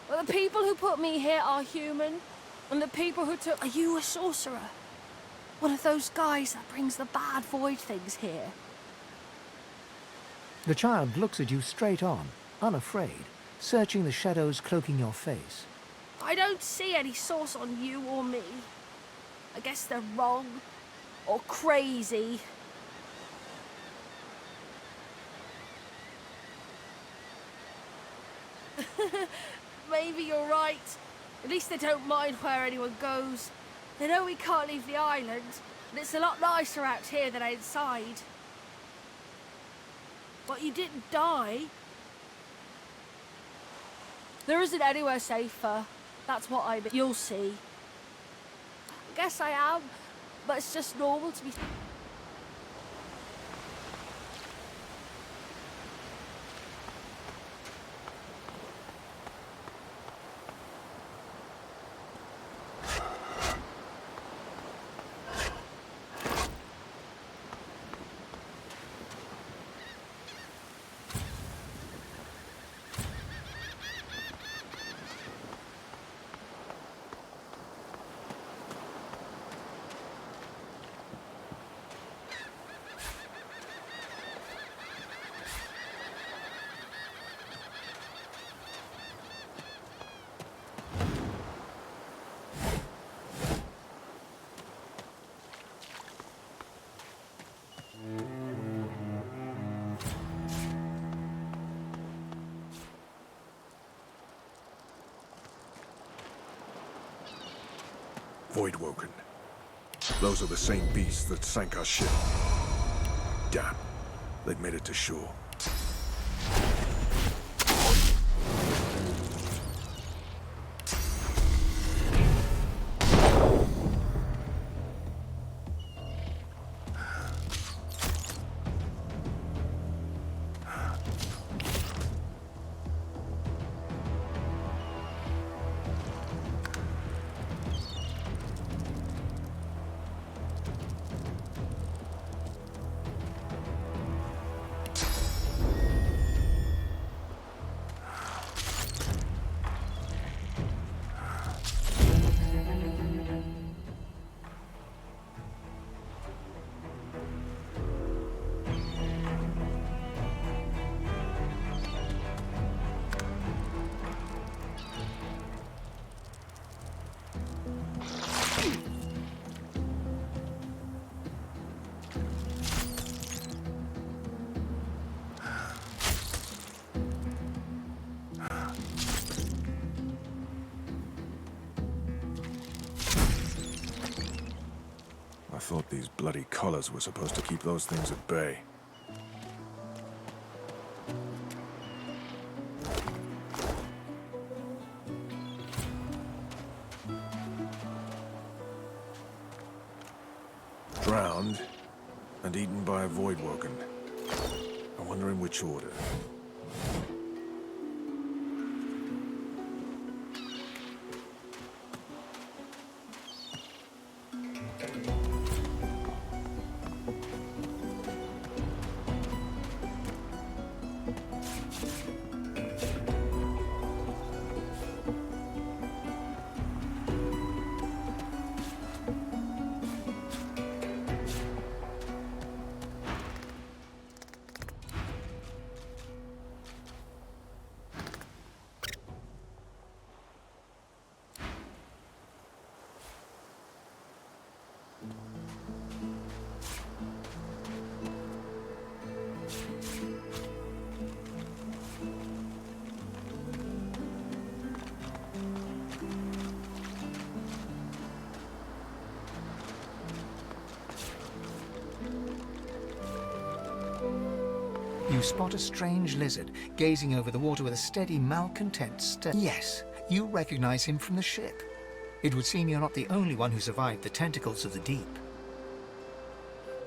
Well, the people who put me here are human. And the people who took... Are you a sorcerer? One of those guys that brings the bad void things here? The child looks at you straight on, unafraid, searching the shadows cloaking your face. I don't see any source on you or me. I guess they're wrong. Or crazy. Maybe you're right. At least they don't mind where anyone goes. They know we can't leave the island, and it's a lot nicer out here than outside. But you didn't die. There isn't anywhere safer. That's what I mean. You'll see. I guess I am, but it's just normal to be... Voidwoken. Those are the same beasts that sank our ship. Damn. They've made it to shore. I thought these bloody collars were supposed to keep those things at bay. Drowned and eaten by a Voidwoken. I wonder in which order. You spot a strange lizard gazing over the water with a steady, malcontent stare. Yes, you recognize him from the ship. It would seem you're not the only one who survived the tentacles of the deep.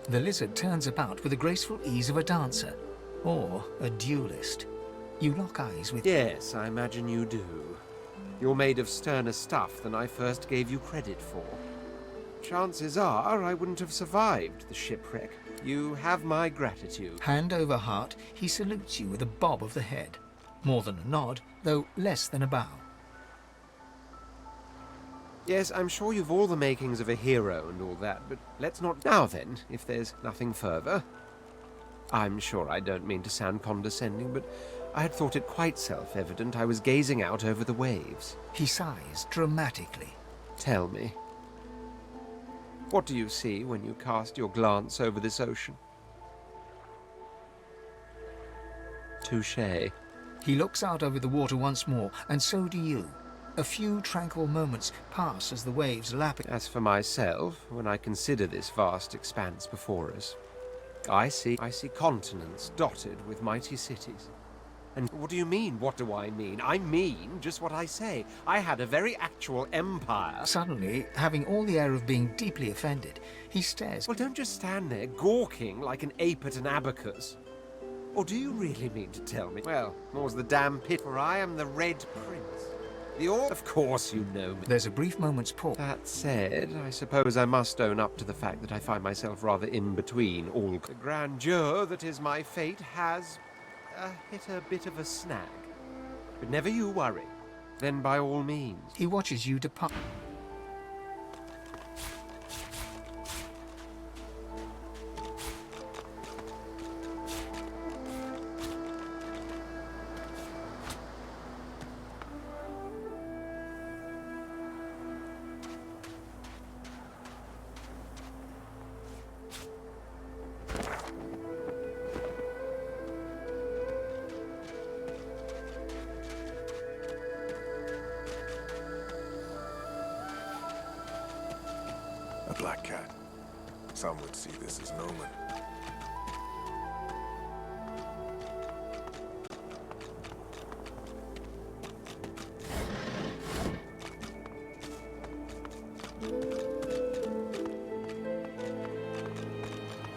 The lizard turns about with the graceful ease of a dancer, or a duelist. You lock eyes with... Yes, I imagine you do. You're made of sterner stuff than I first gave you credit for. Chances are I wouldn't have survived the shipwreck. You have my gratitude. Hand over heart, he salutes you with a bob of the head. More than a nod, though less than a bow. Yes, I'm sure you've all the makings of a hero and all that, but let's not... Now then, if there's nothing further... I'm sure I don't mean to sound condescending, but I had thought it quite self-evident I was gazing out over the waves. He sighs dramatically. Tell me, what do you see when you cast your glance over this ocean? Touché. He looks out over the water once more, and so do you. A few tranquil moments pass as the waves lap. As for myself, when I consider this vast expanse before us, I see continents dotted with mighty cities. And what do you mean, what do I mean? I mean just what I say. I had a very actual empire. Suddenly, having all the air of being deeply offended, he stares. Well, don't just stand there gawking like an ape at an abacus. Or do you really mean to tell me? Well, more's the damn pit, for I am the Red Prince. Of course you know me. There's a brief moment's pause. That said, I suppose I must own up to the fact that I find myself rather in between all the grandeur that is my fate has hit a bit of a snag. But never you worry. Then by all means. He watches you depart. A black cat. Some would see this as an omen.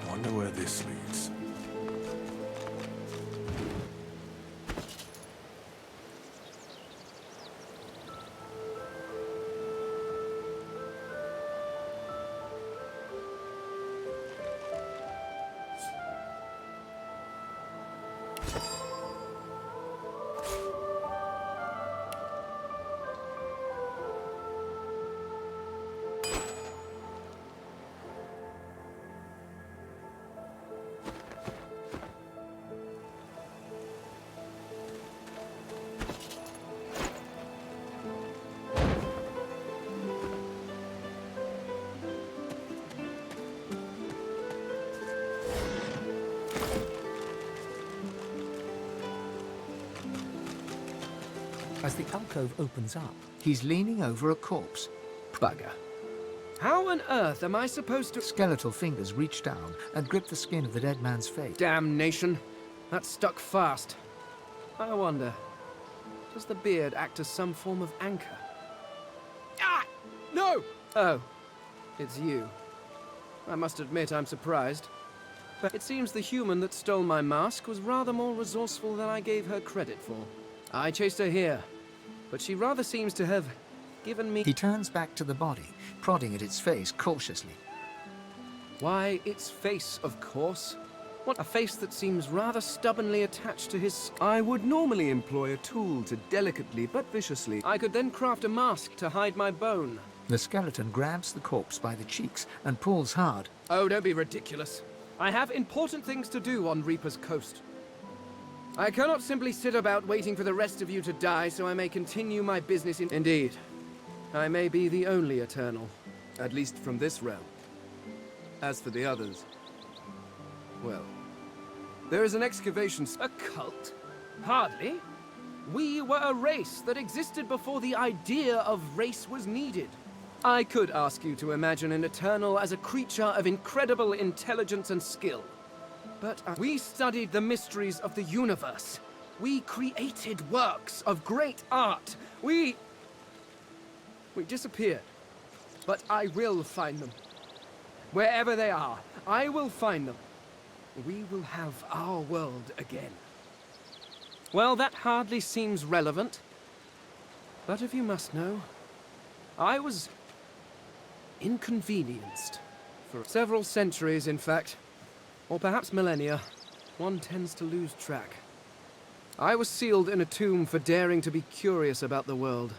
Wonder where this leads. As the alcove opens up, he's leaning over a corpse. Bugger. How on earth am I supposed to... Skeletal fingers reach down and grip the skin of the dead man's face. Damnation. That stuck fast. I wonder, does the beard act as some form of anchor? Ah! No! Oh, it's you. I must admit I'm surprised. But it seems the human that stole my mask was rather more resourceful than I gave her credit for. I chased her here, but she rather seems to have given me... He turns back to the body, prodding at its face cautiously. Why, its face, of course. What, a face that seems rather stubbornly attached to his... I would normally employ a tool to delicately but viciously. I could then craft a mask to hide my bone. The skeleton grabs the corpse by the cheeks and pulls hard. Oh, don't be ridiculous. I have important things to do on Reaper's Coast. I cannot simply sit about waiting for the rest of you to die so I may continue my business in... Indeed. I may be the only Eternal, at least from this realm. As for the others... well... there is an excavation... A cult? Hardly. We were a race that existed before the idea of race was needed. I could ask you to imagine an Eternal as a creature of incredible intelligence and skill. But we studied the mysteries of the universe. We created works of great art. We disappeared. But I will find them. Wherever they are, I will find them. We will have our world again. Well, that hardly seems relevant. But if you must know, I was inconvenienced for several centuries, in fact. Or perhaps millennia. One tends to lose track. I was sealed in a tomb for daring to be curious about the world.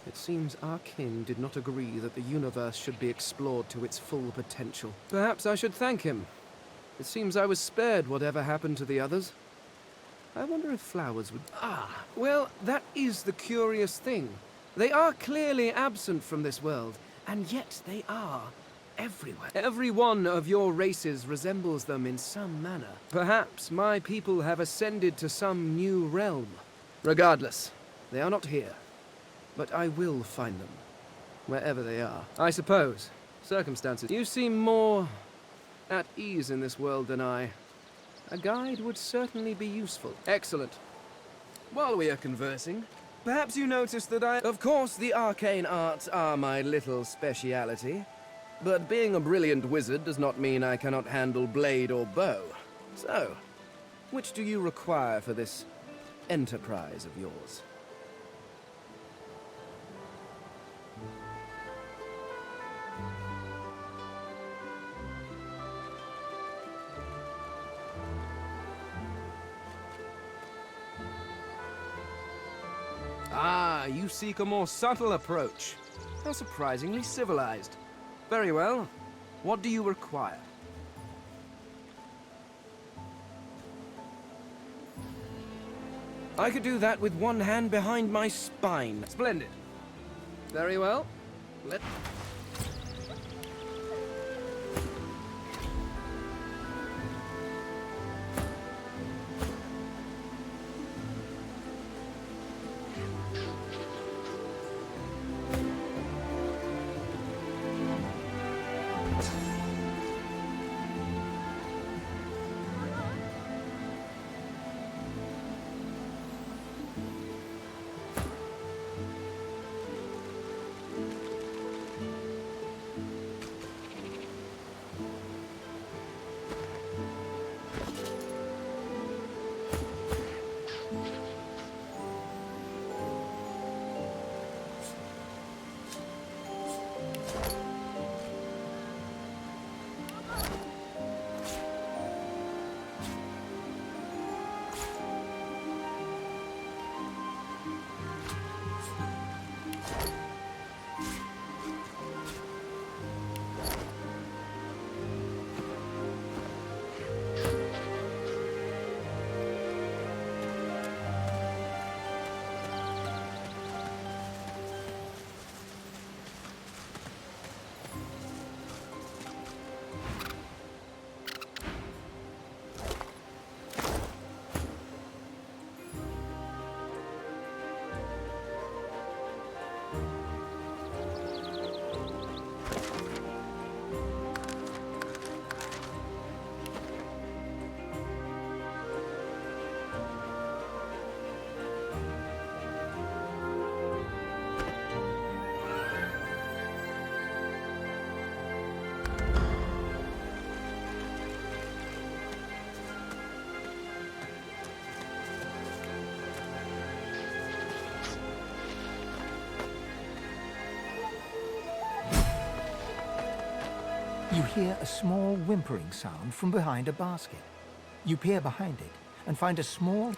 It seems our king did not agree that the universe should be explored to its full potential. Perhaps I should thank him. It seems I was spared whatever happened to the others. I wonder if flowers would... Ah, well, that is the curious thing. They are clearly absent from this world, and yet they are everywhere. Every one of your races resembles them in some manner. Perhaps my people have ascended to some new realm. Regardless, they are not here. But I will find them, wherever they are. I suppose, circumstances. You seem more at ease in this world than I. A guide would certainly be useful. Excellent. While we are conversing, perhaps you noticed that Of course, the arcane arts are my little speciality, but being a brilliant wizard does not mean I cannot handle blade or bow. So, which do you require for this enterprise of yours? Ah, you seek a more subtle approach. How surprisingly civilized. Very well. What do you require? I could do that with one hand behind my spine. Splendid. Very well. You hear a small whimpering sound from behind a basket. You peer behind it and find a small...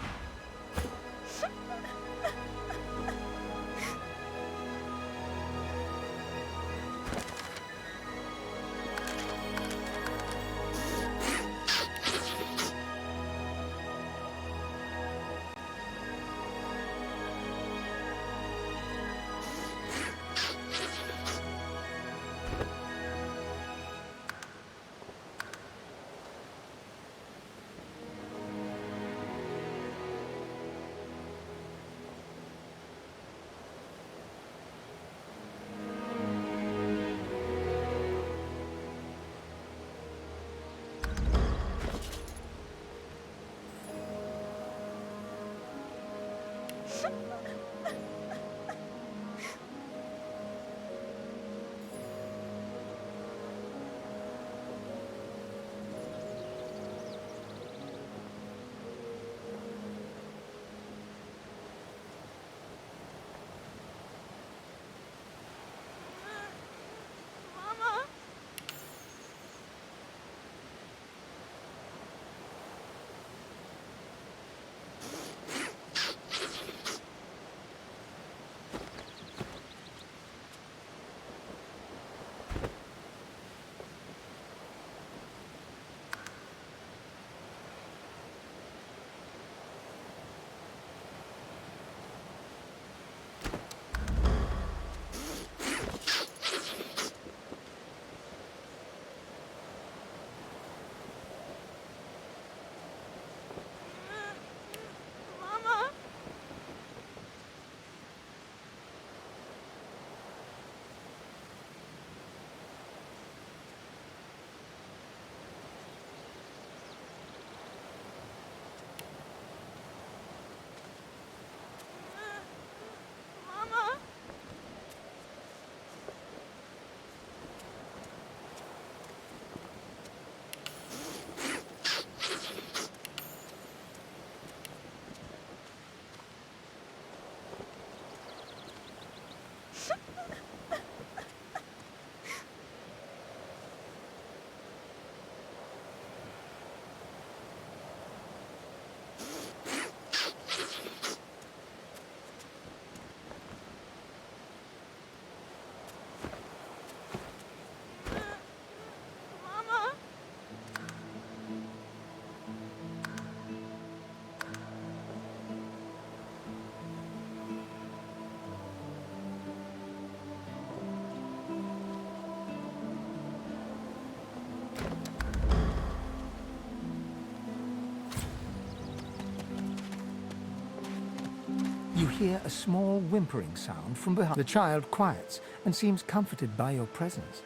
hear a small whimpering sound from behind. The child quiets and seems comforted by your presence.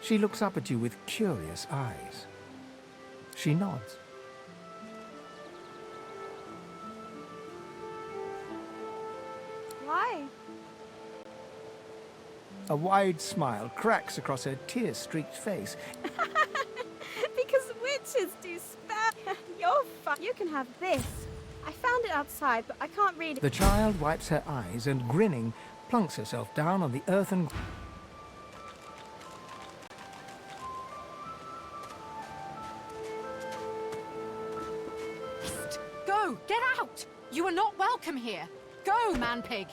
She looks up at you with curious eyes. She nods. Why? A wide smile cracks across her tear-streaked face. Because witches do spell. You're You can have this. I found it outside, but I can't read it. The child wipes her eyes and, grinning, plunks herself down on the earthen... Go! Get out! You are not welcome here! Go, man-pig!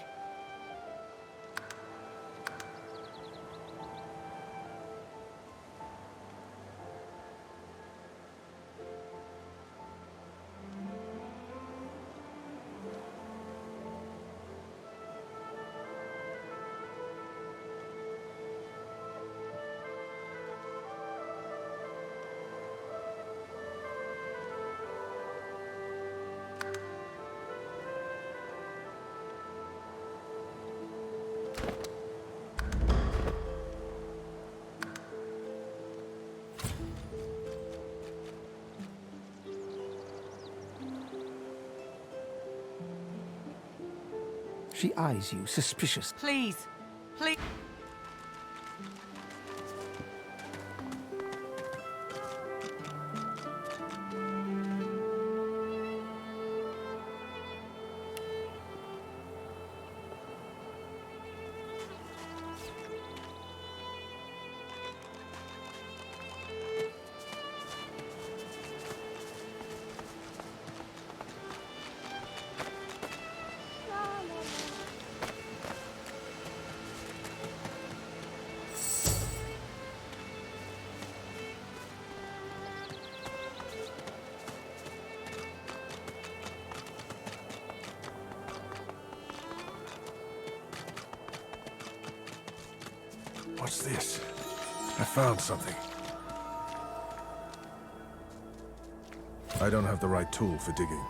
She eyes you suspiciously. Please! Please! What's this? I found something. I don't have the right tool for digging.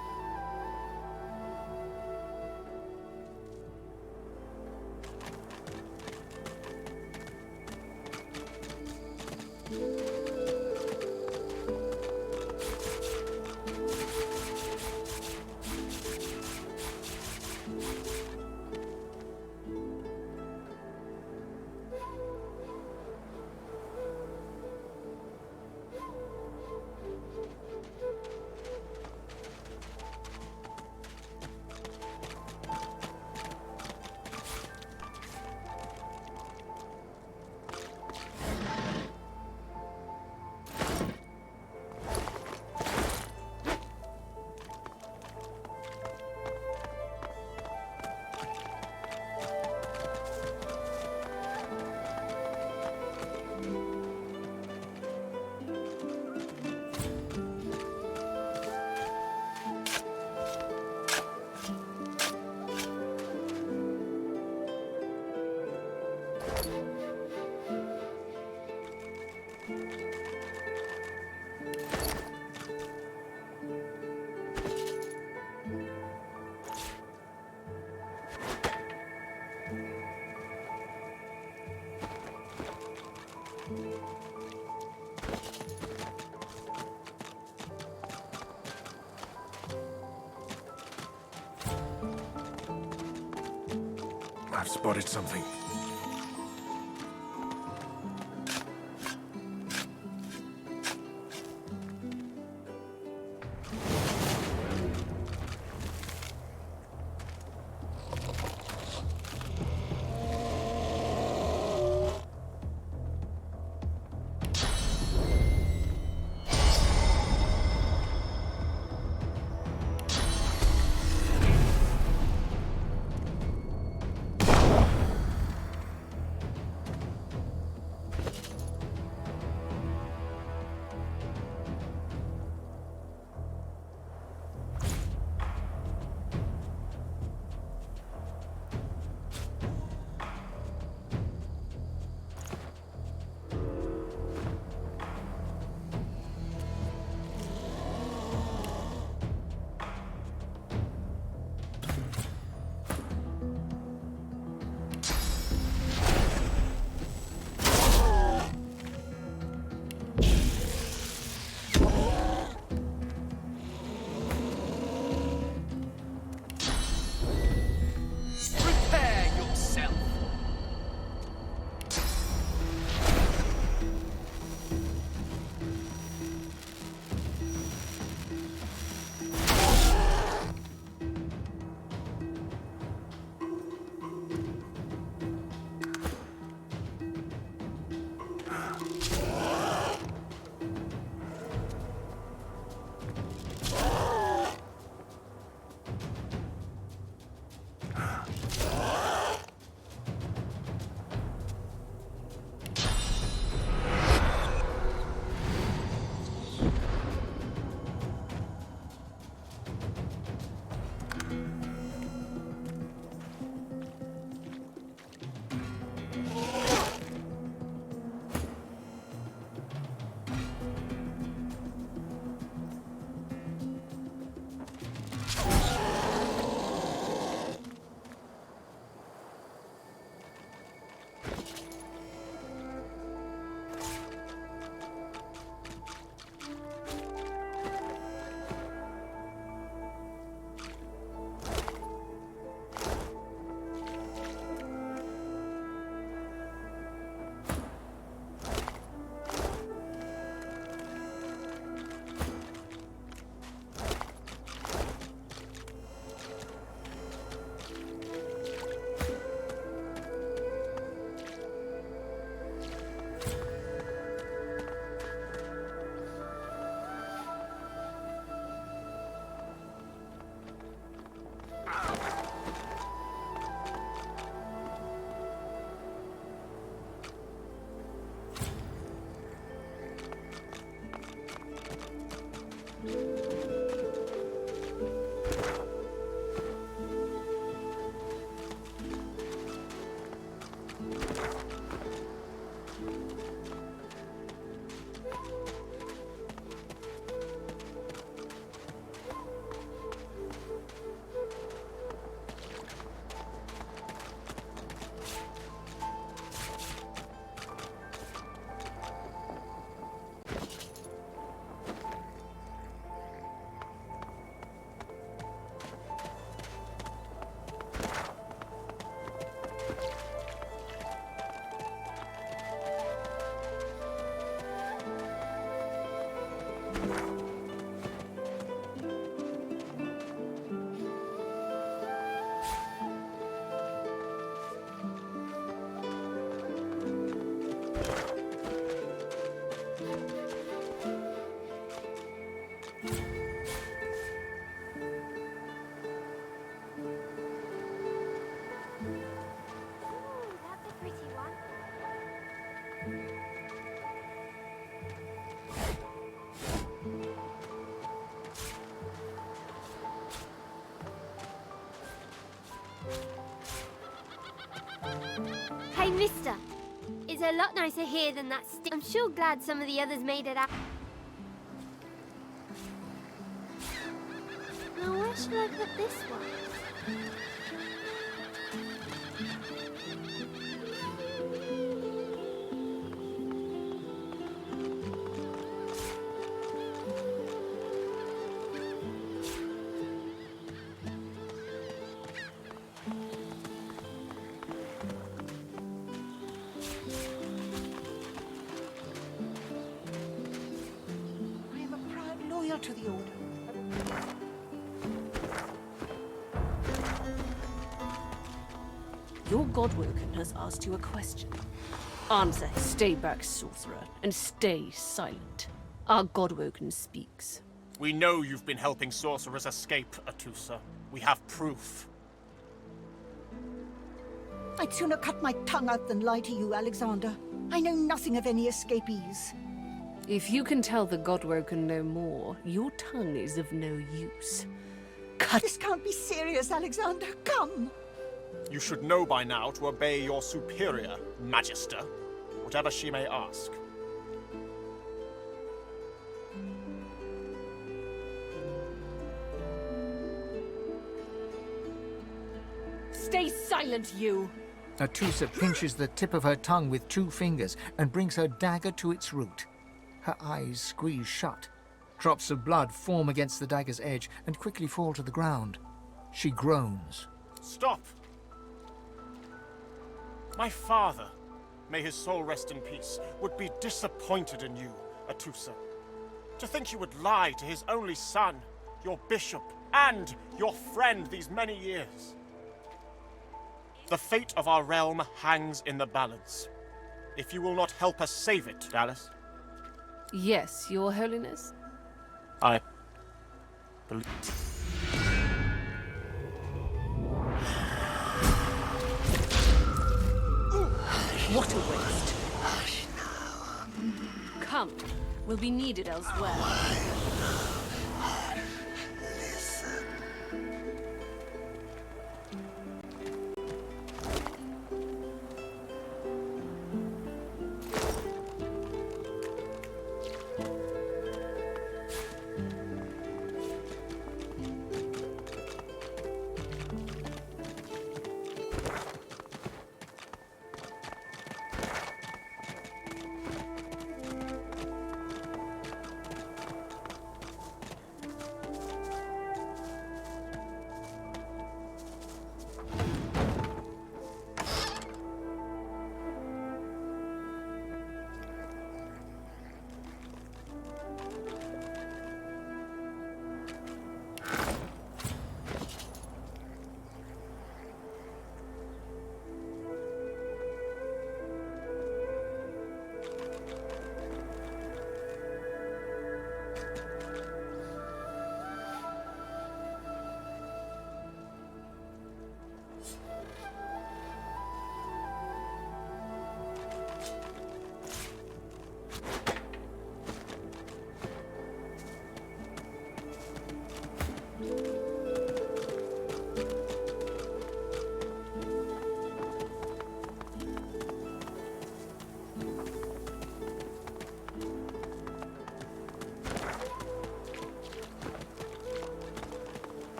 I've spotted something. Mister, it's a lot nicer here than that stick. I'm sure glad some of the others made it out. Now, where should I put this one? I am a proud loyal to the Order. Your Godwoken has asked you a question. Answer. Stay back, sorcerer, and stay silent. Our Godwoken speaks. We know you've been helping sorcerers escape, Atusa. We have proof. I'd sooner cut my tongue out than lie to you, Alexander. I know nothing of any escapees. If you can tell the Godwoken no more, your tongue is of no use. This can't be serious, Alexander. Come! You should know by now to obey your superior, Magister, whatever she may ask. Stay silent, you! Atusa pinches the tip of her tongue with 2 fingers and brings her dagger to its root. Her eyes squeeze shut. Drops of blood form against the dagger's edge and quickly fall to the ground. She groans. Stop! My father, may his soul rest in peace, would be disappointed in you, Atusa. To think you would lie to his only son, your bishop, and your friend these many years. The fate of our realm hangs in the balance. If you will not help us save it, Dallas. Yes, Your Holiness? I believe. What a waste. Come, we'll be needed elsewhere.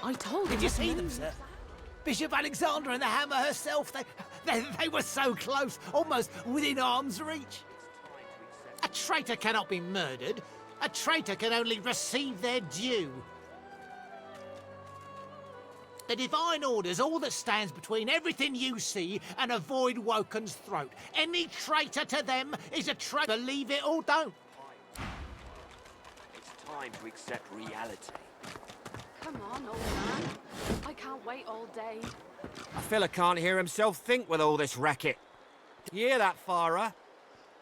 I told Did you see them, sir? Bishop Alexander and the Hammer herself, they were so close, almost within arm's reach. A traitor cannot be murdered. A traitor can only receive their due. The divine order's all that stands between everything you see and a void Woken's throat. Any traitor to them is a traitor. Believe it or don't. It's time to accept reality. Come on, old man. I can't wait all day. A fella can't hear himself think with all this racket. You hear that, Farah?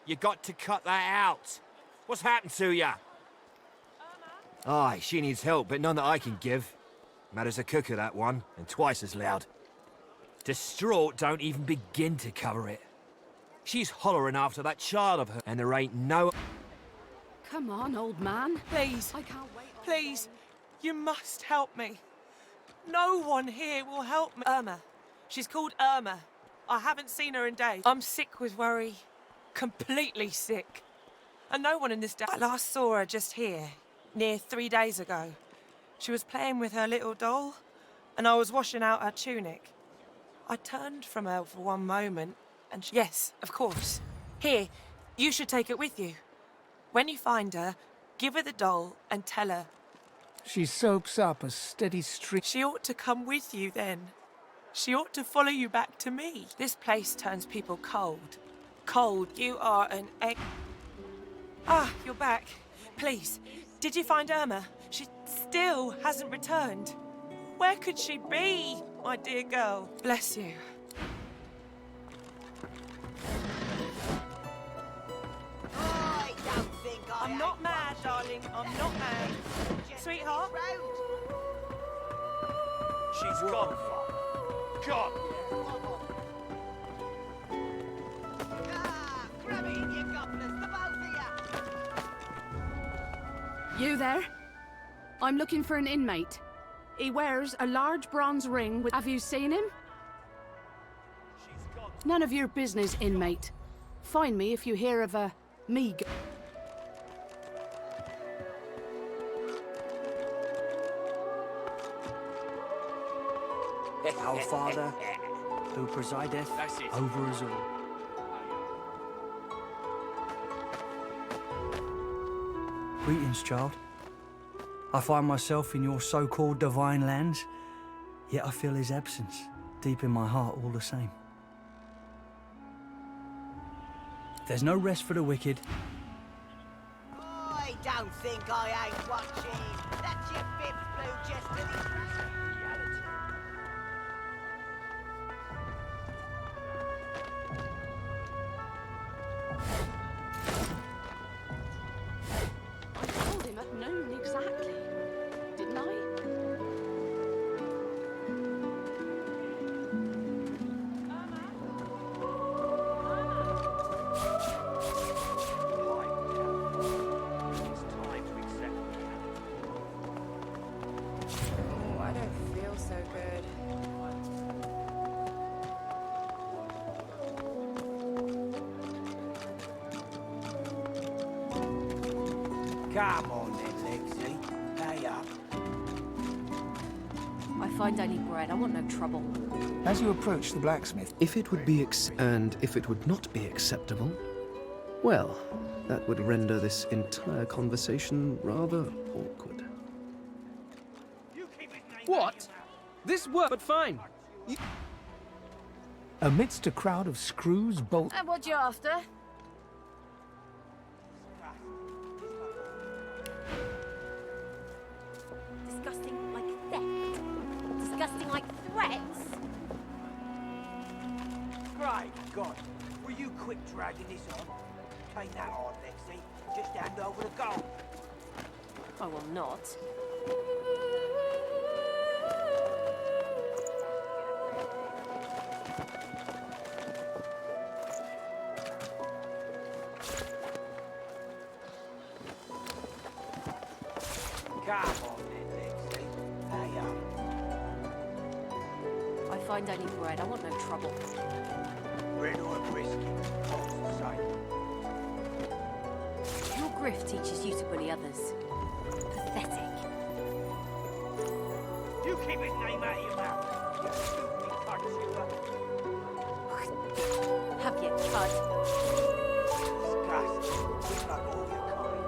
You got to cut that out. What's happened to ya? Aye, she needs help, but none that I can give. Mad as a cooker, that one, and twice as loud. Distraught don't even begin to cover it. She's hollering after that child of her, and there ain't no... Come on, old man. Please. I can't wait. Please. You must help me. No one here will help me. Irma. She's called Irma. I haven't seen her in days. I'm sick with worry. Completely sick. And no one in this... I last saw her just here, near 3 days ago. She was playing with her little doll, and I was washing out her tunic. I turned from her for one moment, and she... Yes, of course. Here, you should take it with you. When you find her, give her the doll and tell her. She soaks up a steady stream. She ought to come with you then. She ought to follow you back to me. This place turns people cold. Cold. You are an egg. Ah, you're back. Please, did you find Irma? She still hasn't returned. Where could she be, my dear girl? Bless you. I'm not mad, darling. I'm not mad. Sweetheart? She's gone, Father. Gone. You there? I'm looking for an inmate. He wears a large bronze ring with... Have you seen him? None of your business, inmate. Find me if you hear of a... me... Our Father, who presideth over us all. Greetings, child. I find myself in your so-called divine lands, yet I feel his absence deep in my heart all the same. There's no rest for the wicked. I don't think I ain't watching. That's your fifth blue just to the... I told him at noon exactly, didn't I? Oh, I don't feel so good. Come on then, Lexi. Pay up. I find only bread. I want no trouble. As you approach the blacksmith... If it would be and if it would not be acceptable, well, that would render this entire conversation rather awkward. What? This worked, but fine. Amidst a crowd of screws, bolts... And what you after? Disgusting like theft. Disgusting like threats. Great God. Were you quick dragging this on? Take that on, Lexi. Just hand over the gold. I will not. Come on then, Lexi. Pay up. I find only bread. I want no trouble. Bread or brisket, what's the same? Your grift teaches you to bully others. Pathetic. You keep his name out of your mouth. You stupid cocksucker. Have you, cud? Disgusting. Just like all your kind.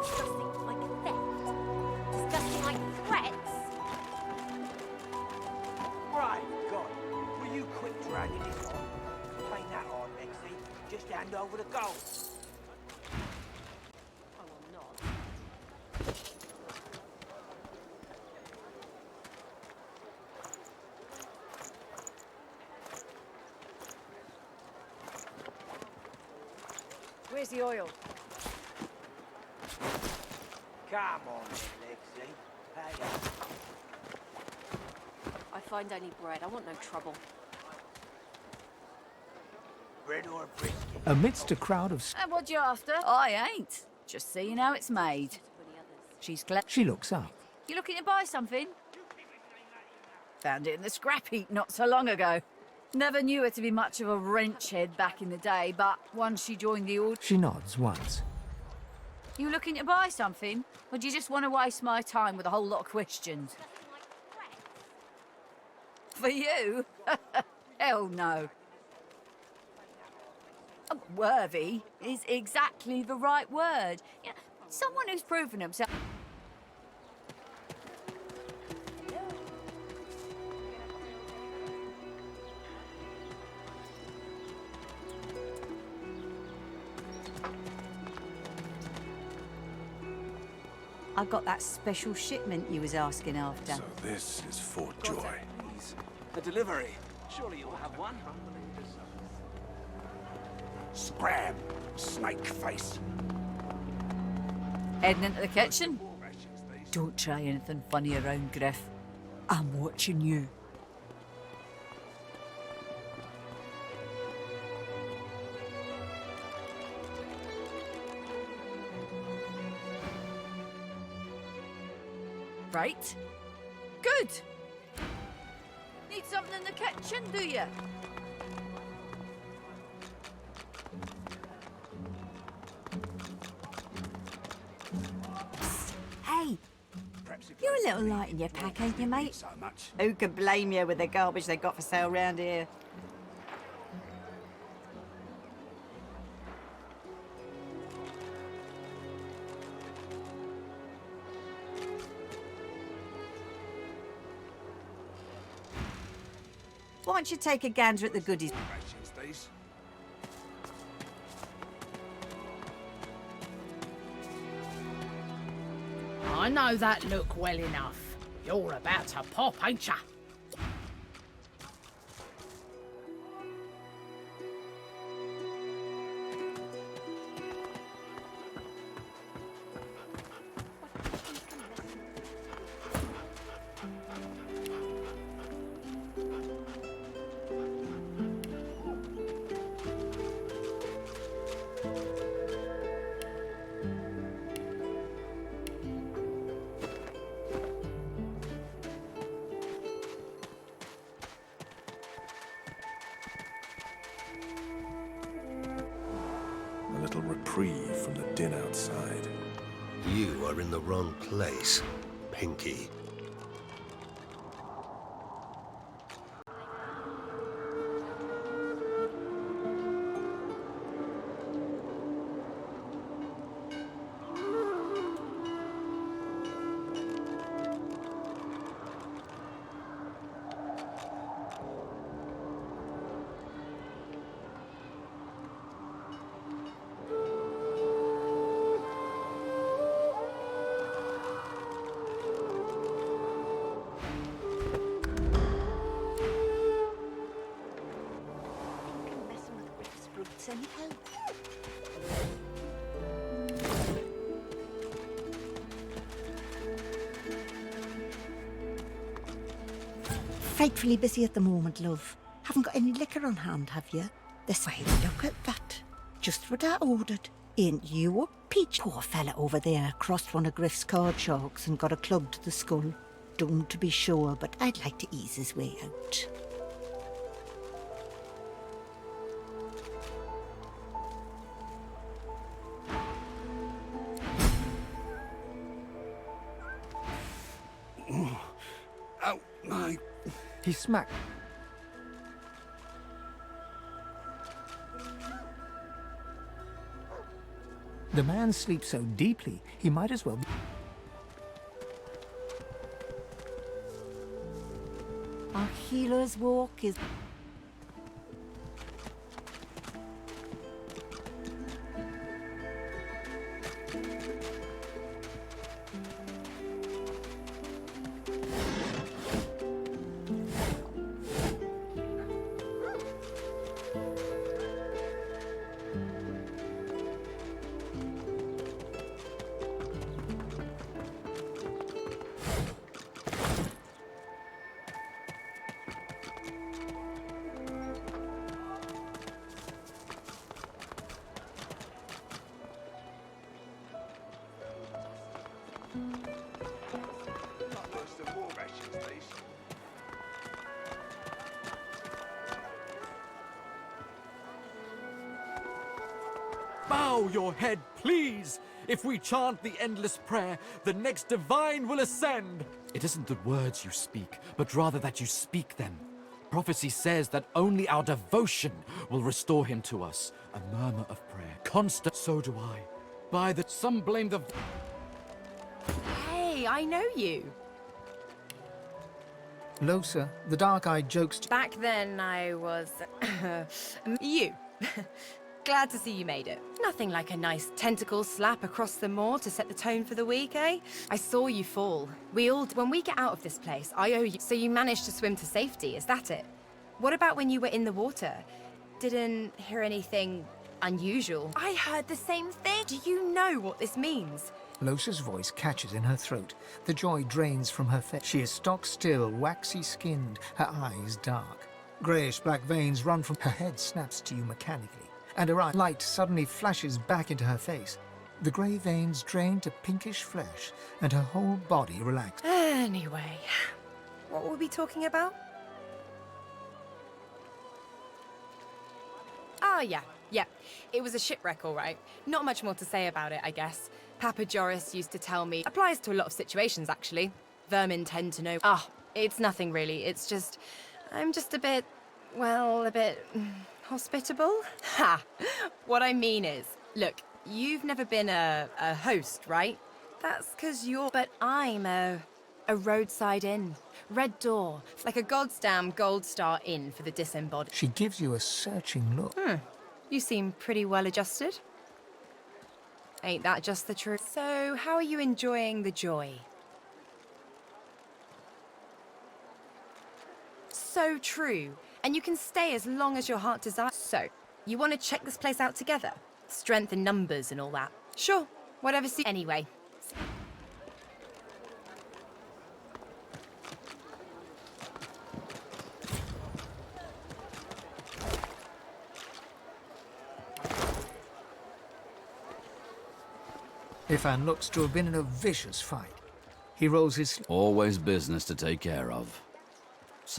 Disgusting like theft. Disgusting like threats. Right, God. Were you quick dragging this on? Take that on, Lexi. Just hand over the gold. I will not. Where's the oil? Come on then, Lexi. Pay up. I find only bread. I want no trouble. bread or brisket? Amidst a crowd of... And what you after? I ain't. Just seeing how it's made. She's clever. She looks up. You looking to buy something? Found it in the scrap heap not so long ago. Never knew her to be much of a wrench head back in the day, but once she joined the order... She nods once. You looking to buy something? Or do you just want to waste my time with a whole lot of questions? For you? Hell no. Worthy is exactly the right word. You know, someone who's proven himself... I got that special shipment you was asking after. So this is Fort Joy. A delivery. Surely you'll have one. Scram, snake face. Heading into the kitchen? Don't try anything funny around, Griff. I'm watching you. Right. Good. Need something in the kitchen, do you? Hey, you're a little light in your pack, ain't you, mate? Who could blame you with the garbage they got for sale round here? Why don't you take a gander at the goodies? I know that look well enough. You're about to pop, ain't ya? A little reprieve from the din outside. You are in the wrong place, Pinky. Frightfully busy at the moment, love. Haven't got any liquor on hand, have you? This way, look at that. Just what I ordered. Ain't you a peach? Poor fella over there crossed one of Griff's card sharks and got a club to the skull. Don't to be sure, but I'd like to ease his way out. Ow, my... He smacked. The man sleeps so deeply, he might as well be... Our healer's walk is... Not worse than war rations, these. Bow your head, please! If we chant the endless prayer, the next divine will ascend! It isn't the words you speak, but rather that you speak them. Prophecy says that only our devotion will restore him to us. A murmur of prayer. Constant. So do I. By the... Some blame the... Hey, I know you. Losa, the dark-eyed jokester. Back then, I was... you. Glad to see you made it. Nothing like a nice tentacle slap across the moor to set the tone for the week, eh? I saw you fall. When we get out of this place, I owe you. So you managed to swim to safety, is that it? What about when you were in the water? Didn't hear anything unusual. I heard the same thing. Do you know what this means? Losa's voice catches in her throat. The joy drains from her face. She is stock-still, waxy-skinned, her eyes dark. Greyish-black veins run from her head, snaps to you mechanically, and her light suddenly flashes back into her face. The grey veins drain to pinkish flesh, and her whole body relaxes. Anyway, what were we talking about? Oh, yeah. It was a shipwreck, all right. Not much more to say about it, I guess. Papa Joris used to tell me. Applies to a lot of situations, actually. Vermin tend to know. It's nothing really. It's just... I'm just a bit... well, a bit... hospitable? Ha! What I mean is, look, you've never been a host, right? That's 'cause you're... But I'm a roadside inn. Red door. Like a goddamn gold star inn for the disembodied. She gives you a searching look. You seem pretty well adjusted. Ain't that just the truth? So, how are you enjoying the joy? So true. And you can stay as long as your heart desires. So, you want to check this place out together? Strength in numbers and all that. Sure, whatever. Anyway. Ifan looks to have been in a vicious fight. He rolls his... Always business to take care of.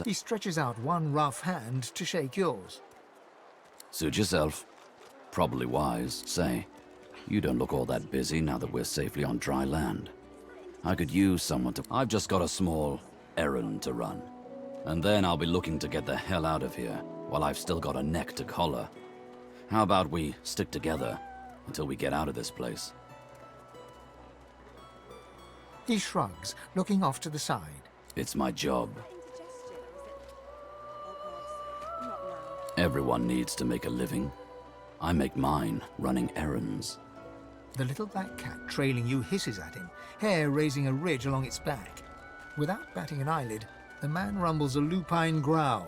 He stretches out one rough hand to shake yours. Suit yourself. Probably wise. Say, you don't look all that busy now that we're safely on dry land. I could use someone to... I've just got a small errand to run. And then I'll be looking to get the hell out of here while I've still got a neck to collar. How about we stick together until we get out of this place? He shrugs, looking off to the side. It's my job. Everyone needs to make a living. I make mine running errands. The little black cat trailing you hisses at him, hair raising a ridge along its back. Without batting an eyelid, the man rumbles a lupine growl.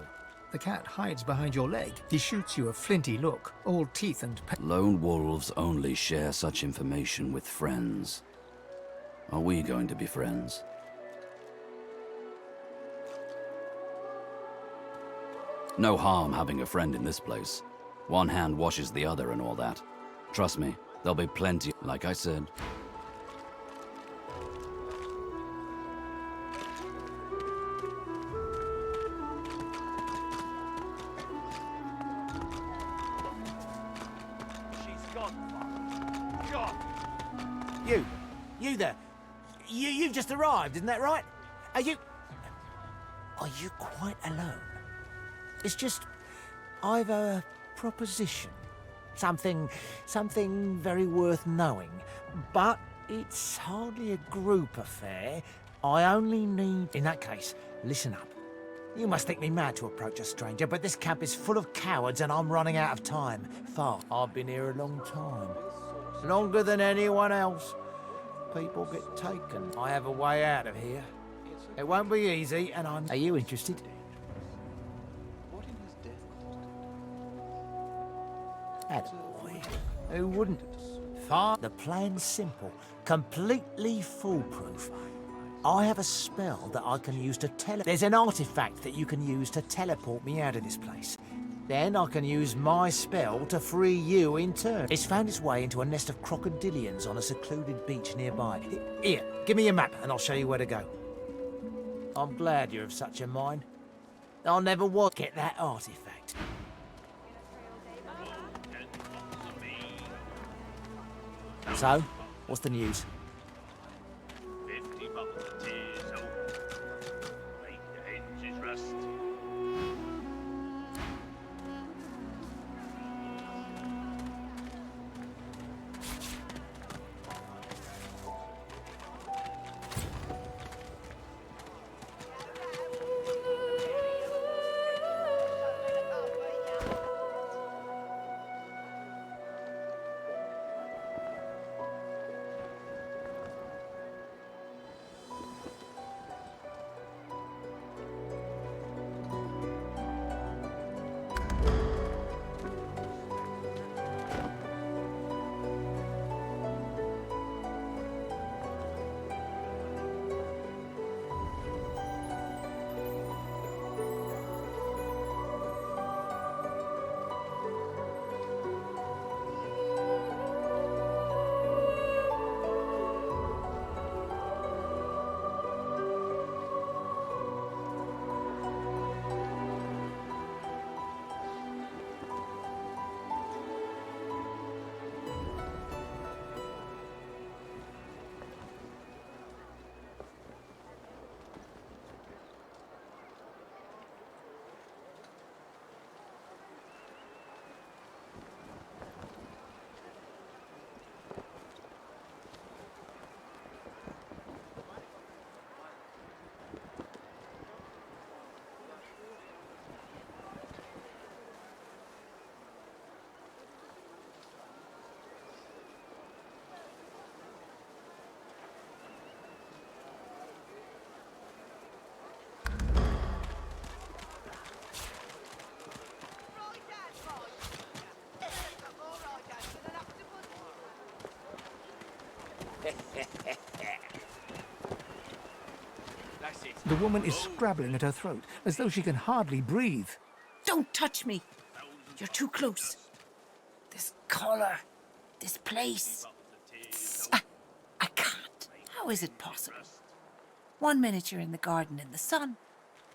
The cat hides behind your leg. He shoots you a flinty look, all teeth and... Lone wolves only share such information with friends. Are we going to be friends? No harm having a friend in this place. One hand washes the other and all that. Trust me, there'll be plenty, like I said. She's gone. Gone. You there. You've just arrived, isn't that right? Are you quite alone? It's just, I've a proposition. Something very worth knowing. But it's hardly a group affair. I only need... In that case, listen up. You must think me mad to approach a stranger, but this camp is full of cowards and I'm running out of time. Fast. I've been here a long time. Longer than anyone else. People get taken. I have a way out of here. It won't be easy, and I'm... Are you interested? Attaboy. Who wouldn't? The plan's simple. Completely foolproof. I have a spell that I can use to There's an artifact that you can use to teleport me out of this place. Then I can use my spell to free you in turn. It's found its way into a nest of crocodilians on a secluded beach nearby. Here, give me your map and I'll show you where to go. I'm glad you're of such a mind. I'll never get that artifact. So, what's the news? 50 bottles of tears, make the hinges rust. The woman is scrabbling at her throat, as though she can hardly breathe. Don't touch me. You're too close. This collar, this place. I can't. How is it possible? 1 minute you're in the garden in the sun.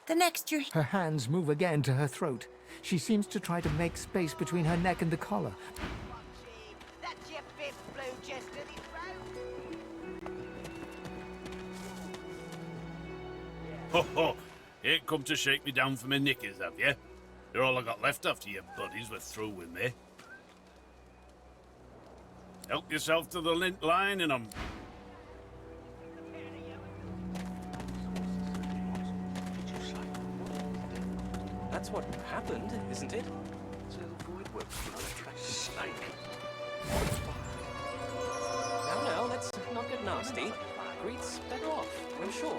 The next you're... Her hands move again to her throat. She seems to try to make space between her neck and the collar. That's your fifth blue chest in his Ho ho! Ain't come to shake me down for my knickers, have you? You're all I got left after your buddies were through with me. Help yourself to the lint line and I'm... That's what happened, isn't it? To avoid work for an attractive snake. Now, let's not get nasty. Greet's better off, I'm sure.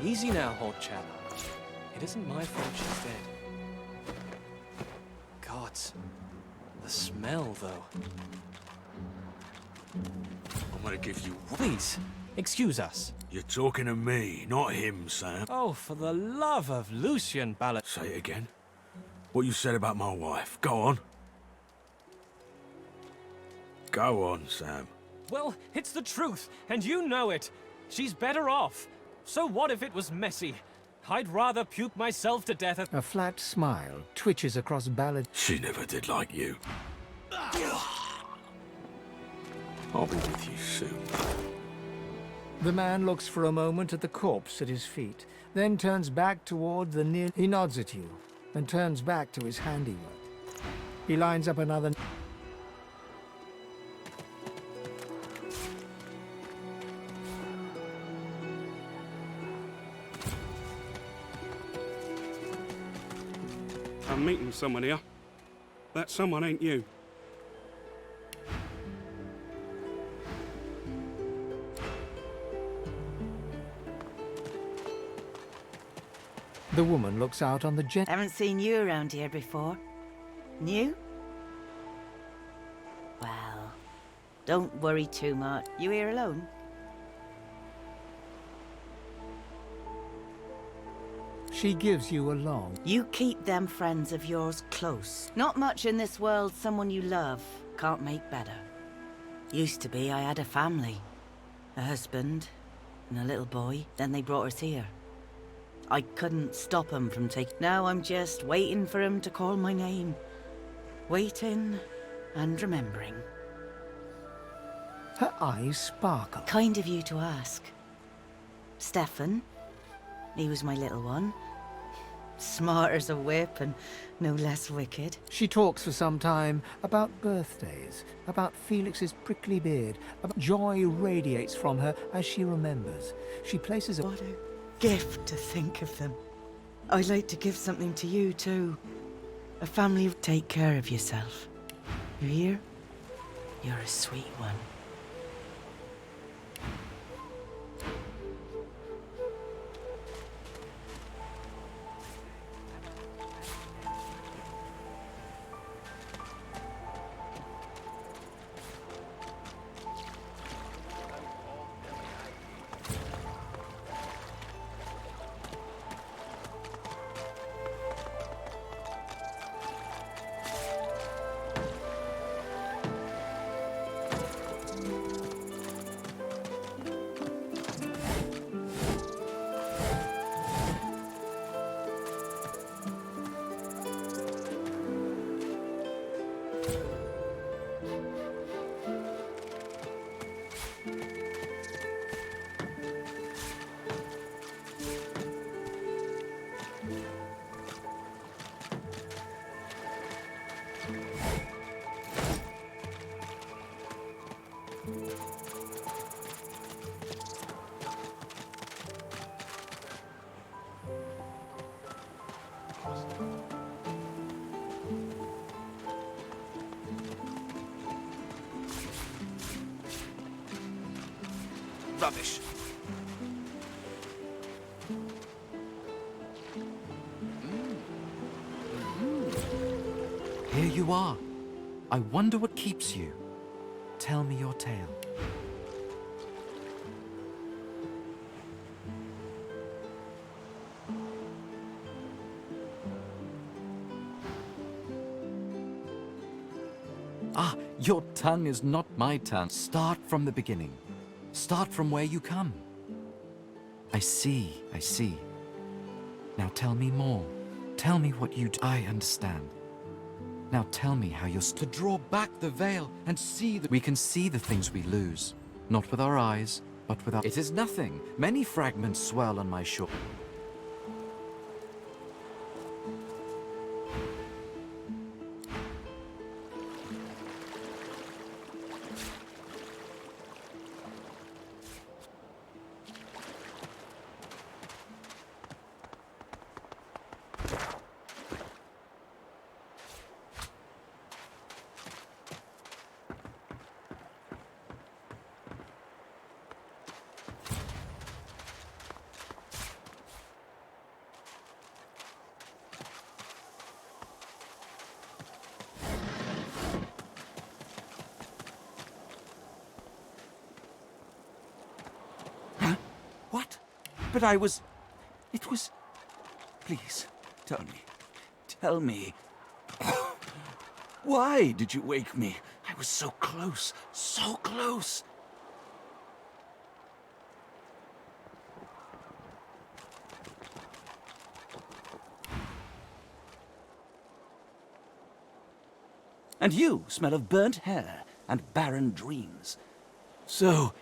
Easy now, old chap. It isn't my fault she's dead. Gods. The smell, though. I'm gonna give you... Please, excuse us. You're talking to me, not him, Sam. Oh, for the love of Lucian Ballard. Say it again. What you said about my wife. Go on. Go on, Sam. Well, it's the truth, and you know it. She's better off. So what if it was messy? I'd rather puke myself to death at... A flat smile twitches across Ballard. She never did like you. I'll be with you soon. The man looks for a moment at the corpse at his feet, then turns back toward the near... He nods at you, and turns back to his handiwork. He lines up another... I'm meeting someone here. That someone ain't you. The woman looks out on the jet. Haven't seen you around here before. New? Well, don't worry too much. You here alone? She gives you a long... You keep them friends of yours close. Not much in this world someone you love can't make better. Used to be I had a family. A husband and a little boy. Then they brought us here. I couldn't stop them from taking... Now I'm just waiting for him to call my name. Waiting and remembering. Her eyes sparkle. Kind of you to ask. Stefan, he was my little one. Smart as a whip and no less wicked. She talks for some time about birthdays, about Felix's prickly beard. Joy radiates from her as she remembers. She places a... What a gift to think of them. I'd like to give something to you too. A family. Take care of yourself. You hear? You're a sweet one. Rubbish. Here you are. I wonder what keeps you. Tell me your tale. Ah, your tongue is not my tongue. Start from the beginning. Start from where you come. I see, I see. Now tell me more. Tell me what you do. I understand. Now tell me how you're to draw back the veil and see that we can see the things we lose. Not with our eyes, but with our... It is nothing. Many fragments swirl on my shore. But I was... It was... Please, tell me. Tell me. Why did you wake me? I was so close. So close. And you smell of burnt hair and barren dreams. So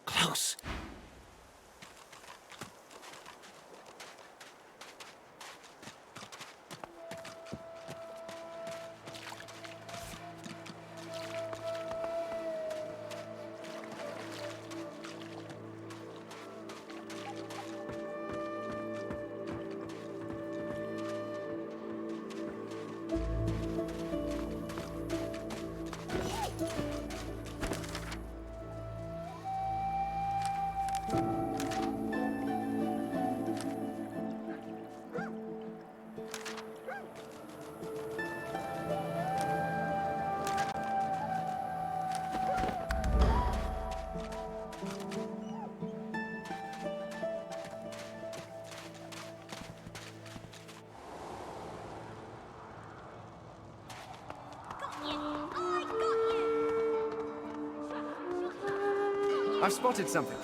close. I've spotted something.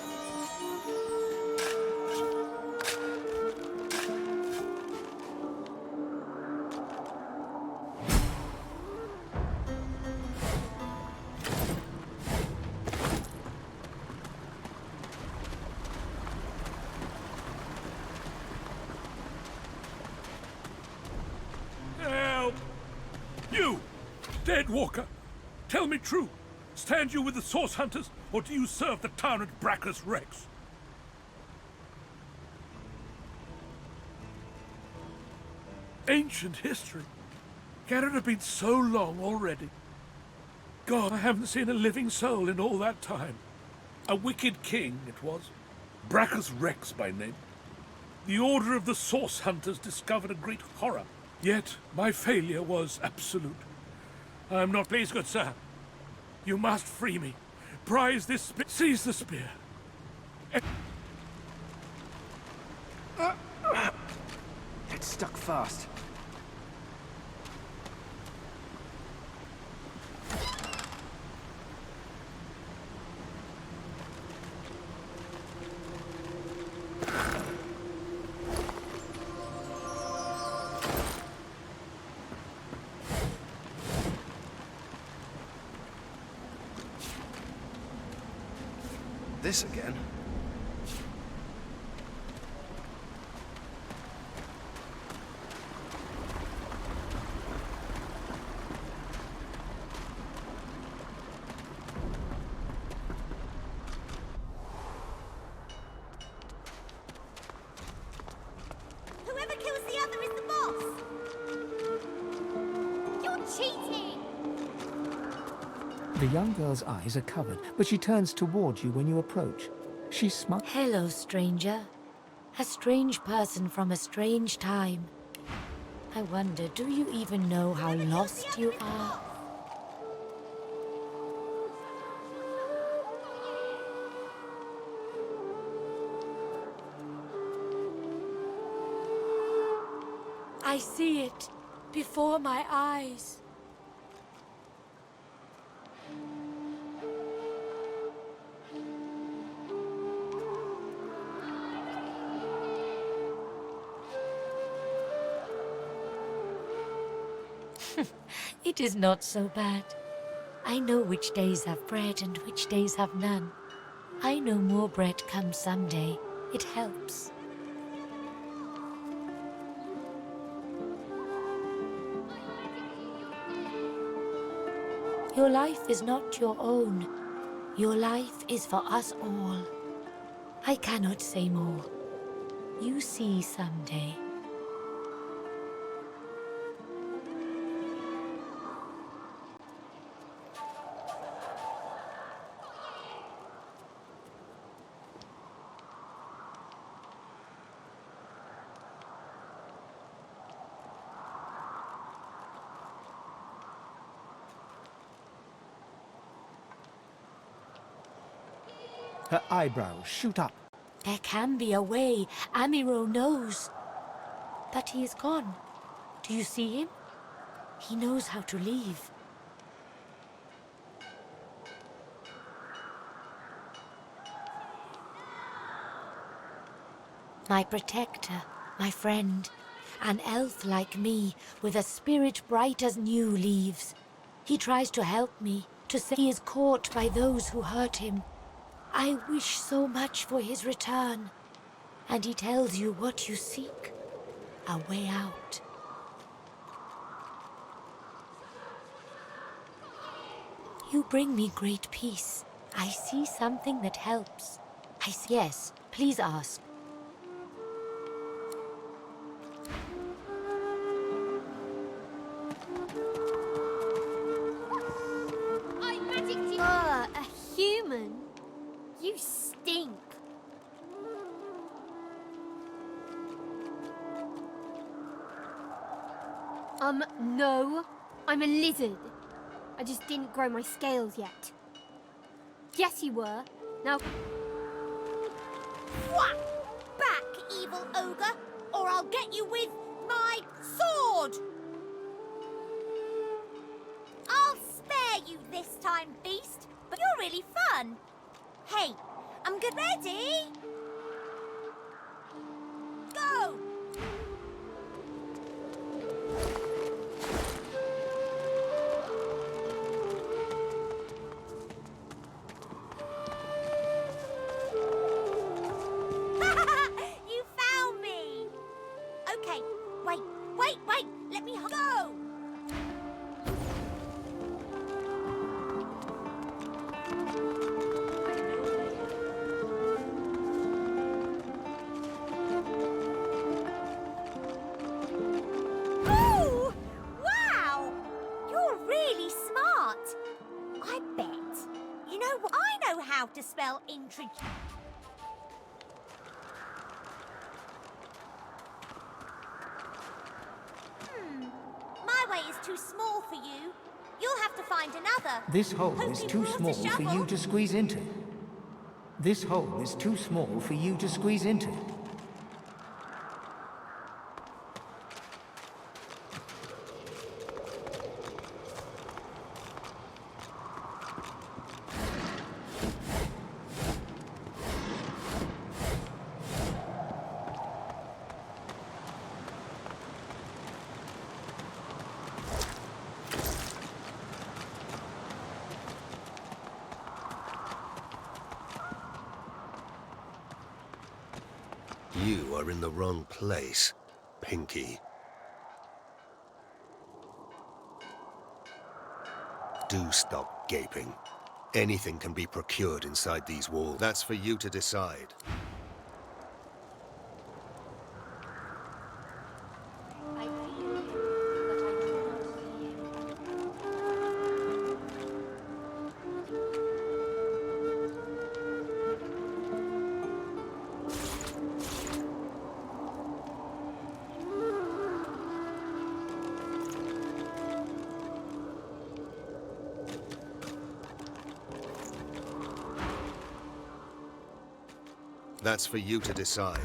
Help! You, dead walker, tell me true. Stand you with the source hunters, or do you serve the tyrant Brackless Rex? Ancient history. Can it have been so long already? God, I haven't seen a living soul in all that time. A wicked king, it was. Brackless Rex by name. The Order of the Source Hunters discovered a great horror, yet my failure was absolute. I am not pleased, good sir. You must free me. Prize this spear. Seize the spear. It's stuck fast. This again? Whoever kills the other is the boss! You're cheating! The young girl's eyes are covered, but she turns toward you when you approach. She smiles. Hello, stranger. A strange person from a strange time. I wonder, do you even know how lost you are? I see it before my eyes. It is not so bad. I know which days have bread and which days have none. I know more bread comes someday. It helps. Your life is not your own. Your life is for us all. I cannot say more. You see someday. Her eyebrows shoot up. There can be a way. Amiro knows. But he is gone. Do you see him? He knows how to leave. My protector, my friend, an elf like me, with a spirit bright as new leaves. He tries to help me, to say he is caught by those who hurt him. I wish so much for his return. And he tells you what you seek, a way out. You bring me great peace. I see something that helps. Yes, please ask. I magicked you. Ah, a human? You stink. No. I'm a lizard. I just didn't grow my scales yet. Yes, you were. Now... Whack! Back, evil ogre, or I'll get you with my sword! I'll spare you this time, beast, but you're really fun. Okay, I'm good. Ready? Go! You found me! Okay, wait, let me go! Ooh! Wow! You're really smart. I bet. You know what? I know how to spell introduce. My way is too small for you. You'll have to find another. This hole Hope is you too brought a small for you shovel. to squeeze into. This hole is too small for you to squeeze into. You are in the wrong place, Pinky. Do stop gaping. Anything can be procured inside these walls. That's for you to decide. I feel him, but I do not see him. That's for you to decide.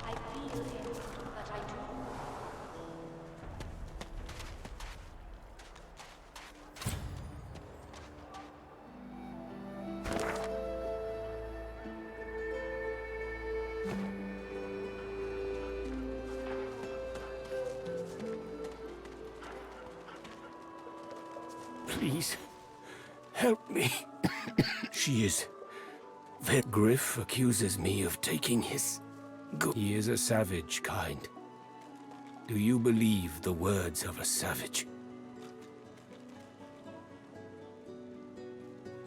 I feel him, but I do. Please, help me. She is... Griff accuses me of taking his... He is a savage kind. Do you believe the words of a savage?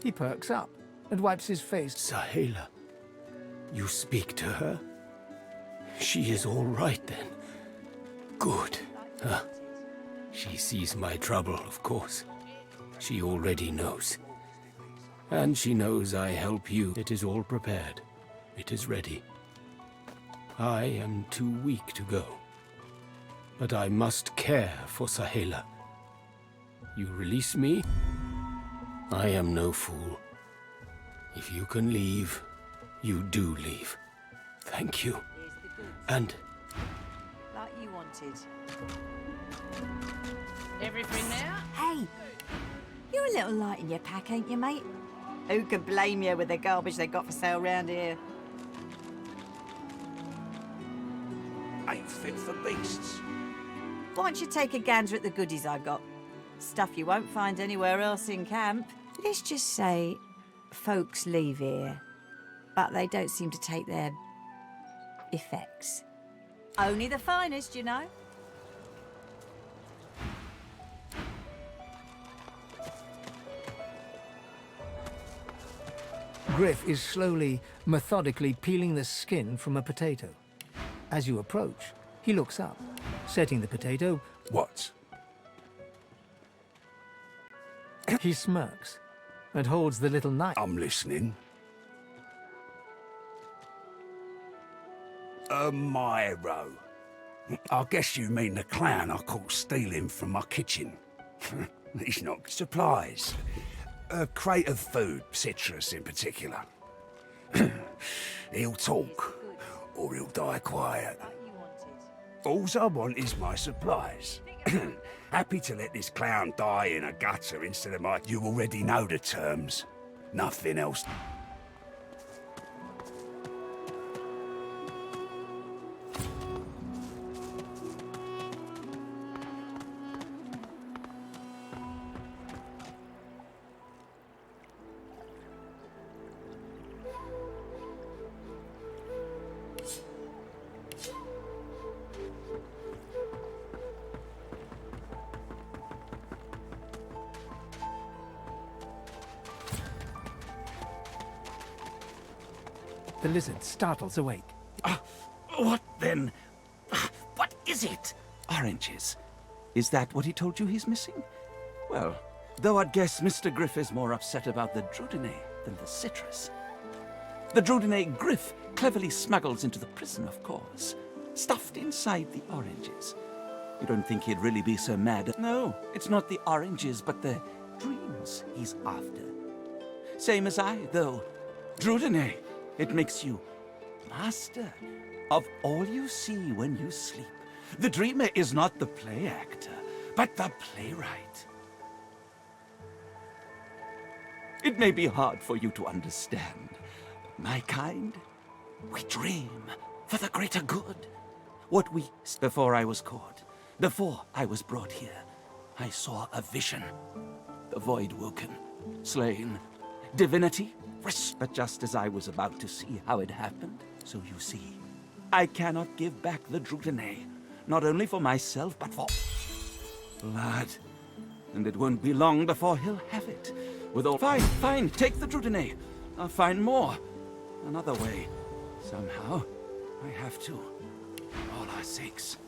He perks up and wipes his face. Sahela, you speak to her? She is all right then. Good. She sees my trouble, of course. She already knows. And she knows I help you. It is all prepared. It is ready. I am too weak to go. But I must care for Sahela. You release me? I am no fool. If you can leave, you do leave. Thank you. And... Like you wanted. Everything now? Hey! You're a little light in your pack, ain't you, mate? Who can blame you with the garbage they got for sale round here? Ain't fit for beasts. Why don't you take a gander at the goodies I got? Stuff you won't find anywhere else in camp. Let's just say folks leave here, but they don't seem to take their effects. Only the finest, you know. Griff is slowly, methodically peeling the skin from a potato. As you approach, he looks up, setting the potato... What? He smirks and holds the little knife. I'm listening. A Myro. I guess you mean the clown I caught stealing from my kitchen. He's not supplies. A crate of food, citrus in particular. He'll talk, or he'll die quiet. Alls I want is my supplies. Happy to let this clown die in a gutter instead of my... You already know the terms. Nothing else. The lizard startles awake. What then? What is it? Oranges. Is that what he told you he's missing? Well, though I'd guess Mr. Griff is more upset about the Drudine than the citrus. The Drudine Griff cleverly smuggles into the prison, of course, stuffed inside the oranges. You don't think he'd really be so mad? No, it's not the oranges, but the dreams he's after. Same as I, though. Drudine, it makes you master of all you see when you sleep. The dreamer is not the play actor, but the playwright. It may be hard for you to understand. My kind, we dream for the greater good. What we... Before I was caught, before I was brought here, I saw a vision. The void woken, slain, divinity, but just as I was about to see how it happened, so you see, I cannot give back the Drudine, not only for myself, but for blood. And it won't be long before he'll have it. With all... Fine, take the Drudine. I'll find more. Another way. Somehow, I have to. For all our sakes.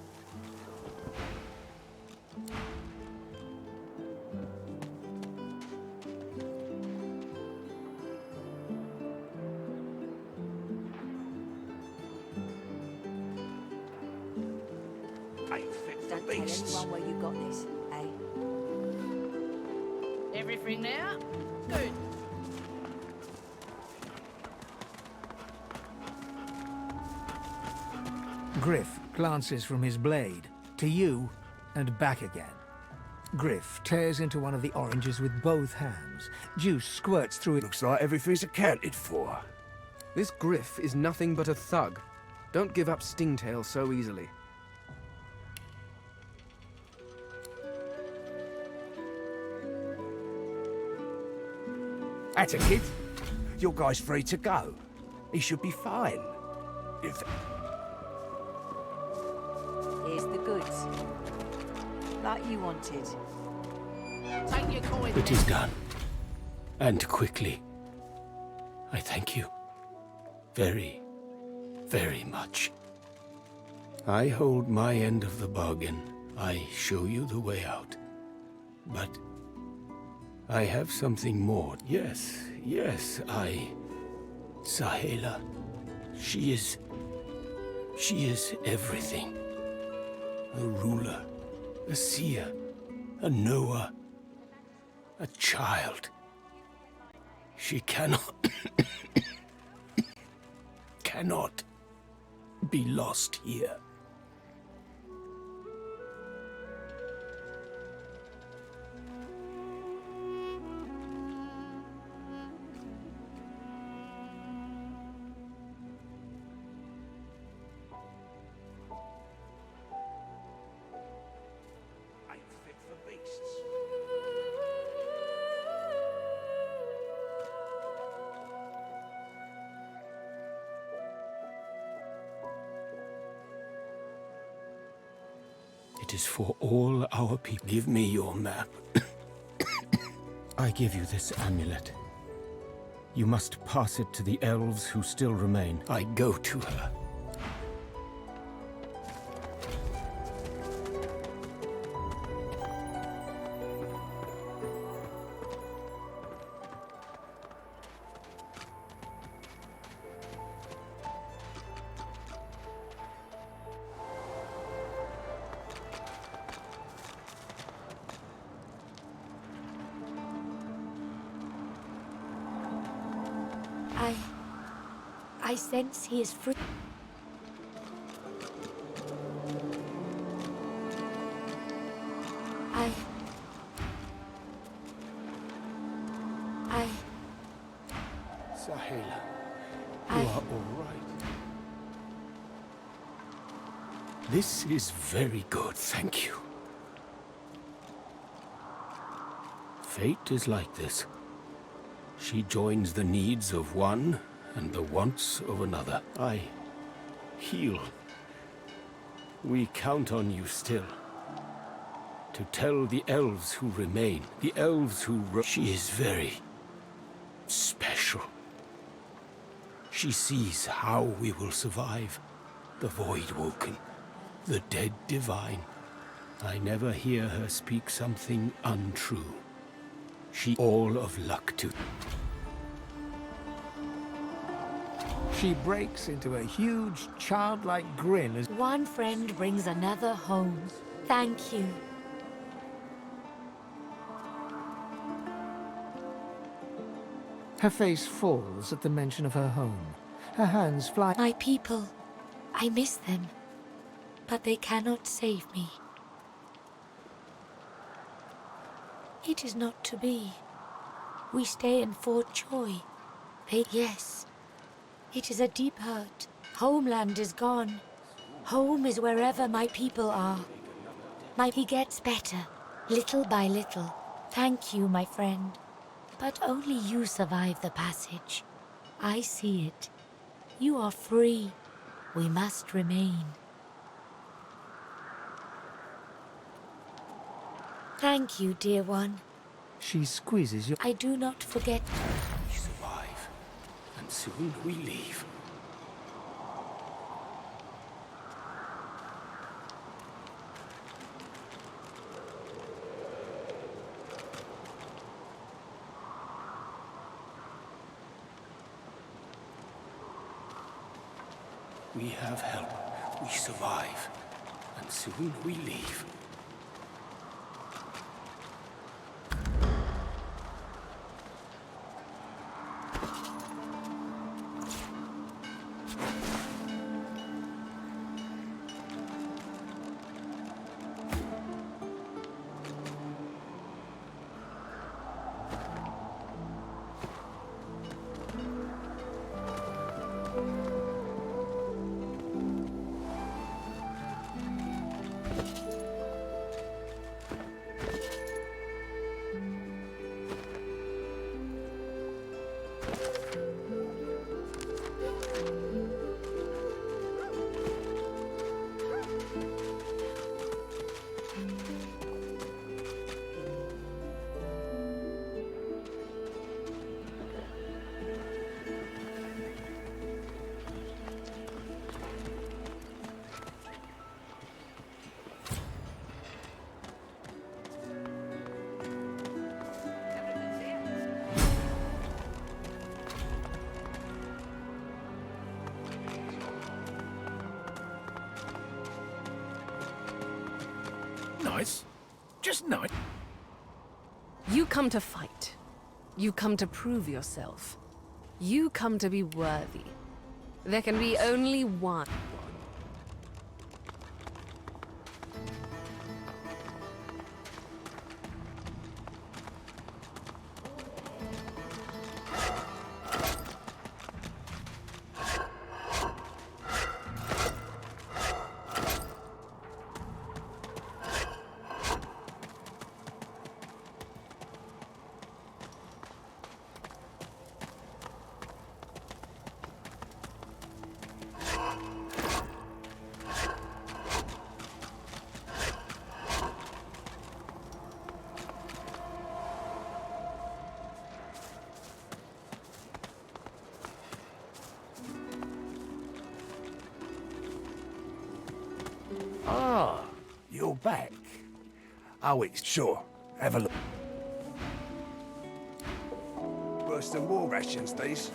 Don't tell anyone where you got this, eh? Everything now? Good. Griff glances from his blade to you and back again. Griff tears into one of the oranges with both hands. Juice squirts through it. Looks like everything's accounted for. This Griff is nothing but a thug. Don't give up Stingtail so easily. That's a kid. Your guy's free to go. He should be fine. If... Here's the goods. Like you wanted. Take your coin. It is done. And quickly. I thank you. Very, very much. I hold my end of the bargain. I show you the way out. But I have something more. Yes, Sahela. She is everything. A ruler, a seer, a knower, a child. She cannot be lost here. It is for all our people. Give me your map. I give you this amulet. You must pass it to the elves who still remain. I go to her. I sense he is free. Sahela, you are all right. This is very good, thank you. Fate is like this. She joins the needs of one and the wants of another. I heal. We count on you still. To tell the elves who remain, the elves who... She is very special. She sees how we will survive. The Void Woken, the dead divine. I never hear her speak something untrue. She all of luck to... She breaks into a huge, childlike grin as... One friend brings another home. Thank you. Her face falls at the mention of her home. Her hands fly... My people. I miss them. But they cannot save me. It is not to be. We stay in Fort Joy. Yes. It is a deep hurt. Homeland is gone. Home is wherever my people are. He gets better, little by little. Thank you, my friend. But only you survive the passage. I see it. You are free. We must remain. Thank you, dear one. She squeezes your... I do not forget. We survive, and soon we leave. We have help. We survive. And soon we leave. Nice. Just nice. You come to fight. You come to prove yourself. You come to be worthy. There can be only one. Ah, you're back. Oh, it's sure. Have a look. Worse than war rations, these.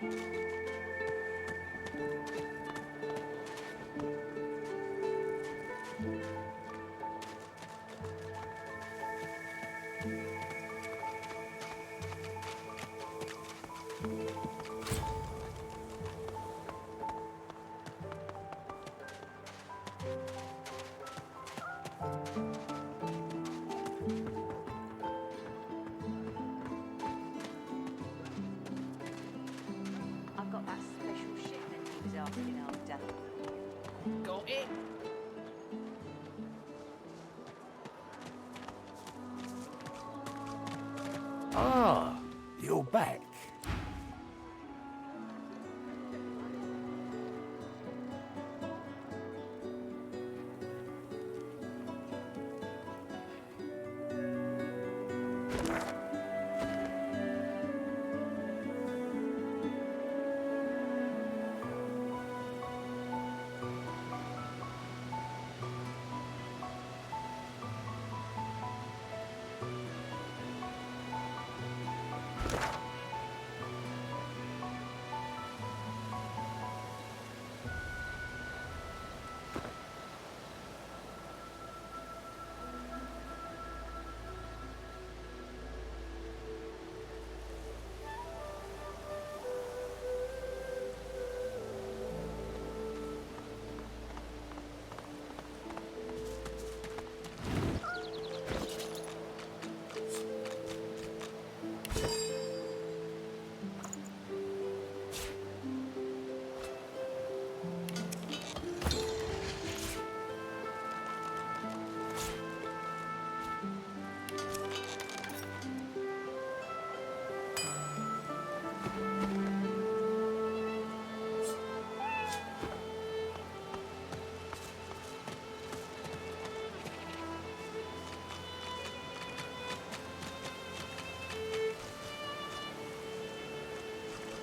I've got that special shipment he was asking after. Got it? Ah, you're back.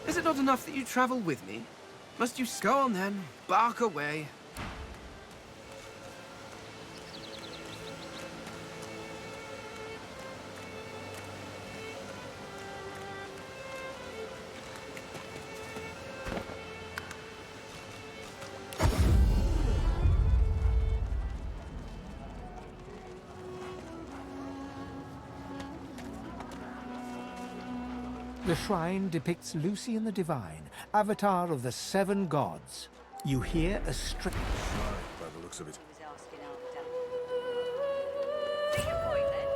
Is it not enough that you travel with me? Must you go on then? Bark away. The shrine depicts Lucian the Divine, avatar of the 7 gods. You hear a string. By the looks of it. He was asking after. Take a point then.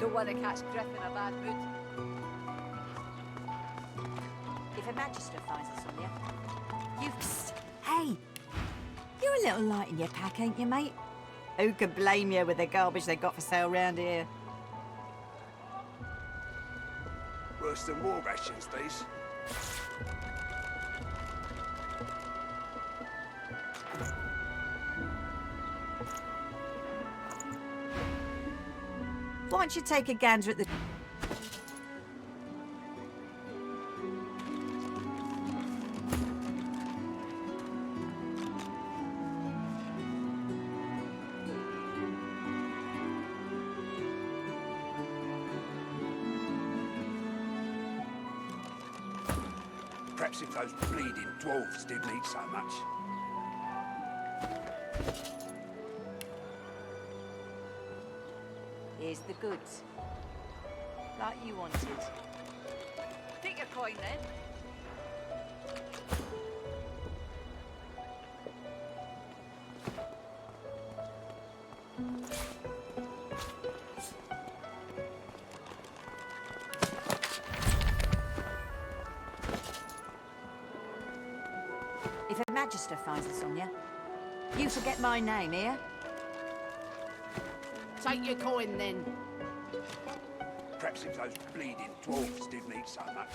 Don't want to catch Griff in a bad mood. If Her Majesty finds us on you, Psst. Hey! You're a little light in your pack, ain't you, mate? Who could blame you with the garbage they got for sale round here? Worse than war rations, these. Why don't you take a gander at the... Perhaps if those bleeding dwarves didn't eat so much. here's the goods. Like you wanted. Take your coin then. If Her Majesty finds this on you, you forget my name, here? Take your coin then. Perhaps if those bleeding dwarves didn't eat so much.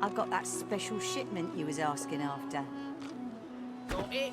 I've got that special shipment you was asking after. Got it.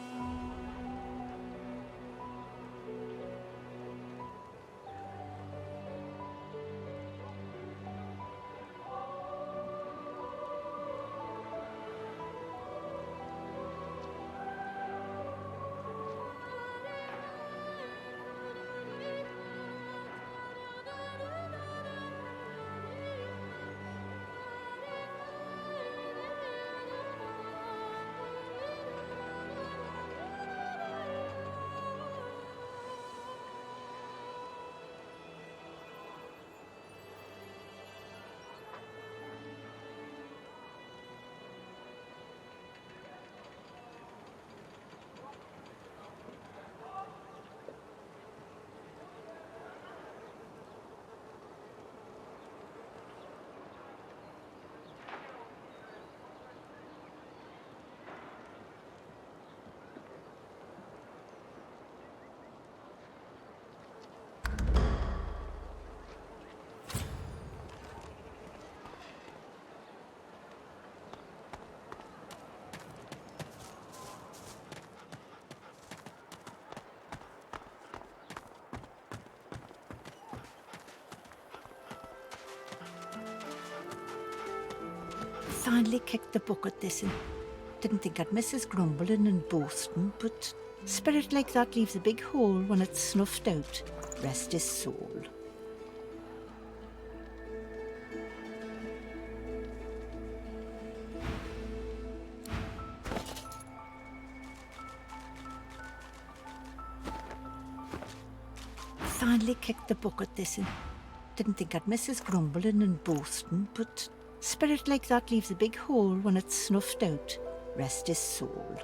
Finally kicked the bucket this and didn't think I'd miss his grumbling and boasting, but spirit like that leaves a big hole when it's snuffed out. Rest his soul. Finally kicked the bucket this and didn't think I'd miss his grumbling and boasting, but spirit like that leaves a big hole when it's snuffed out. Rest his soul.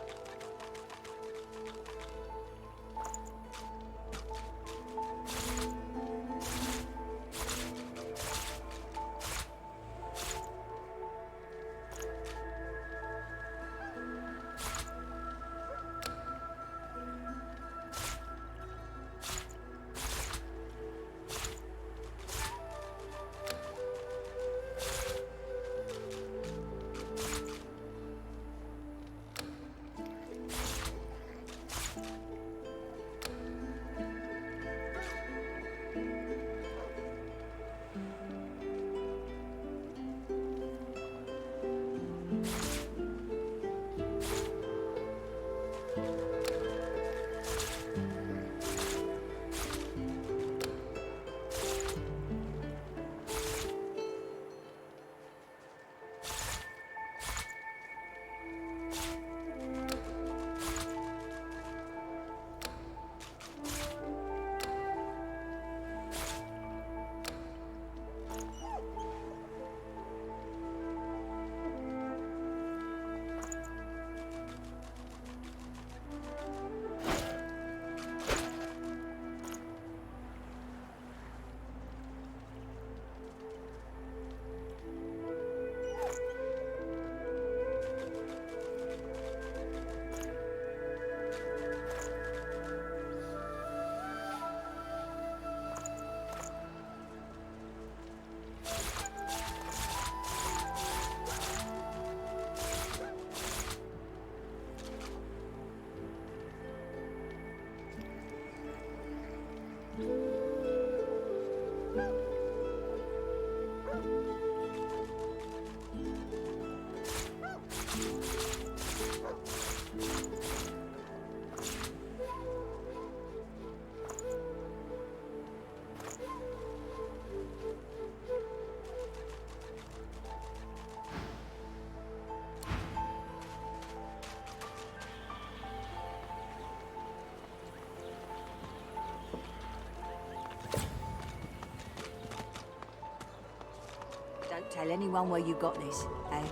Don't tell anyone where you got this, eh?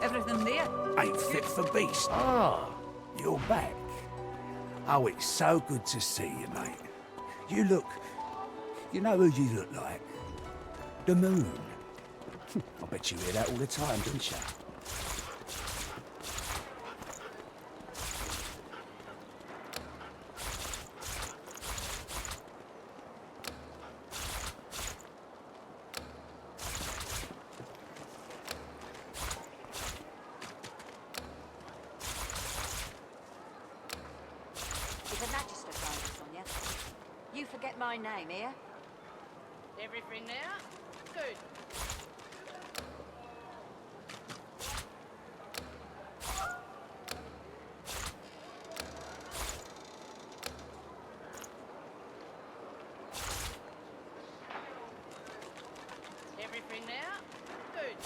Everything there? Ain't fit for beast. Ah, you're back. Oh, it's so good to see you, mate. You look... You know who you look like? The moon. I bet you hear that all the time, don't you? Is a magister focus on you? You forget my name, here? Everything there? Good. Everything there? Good.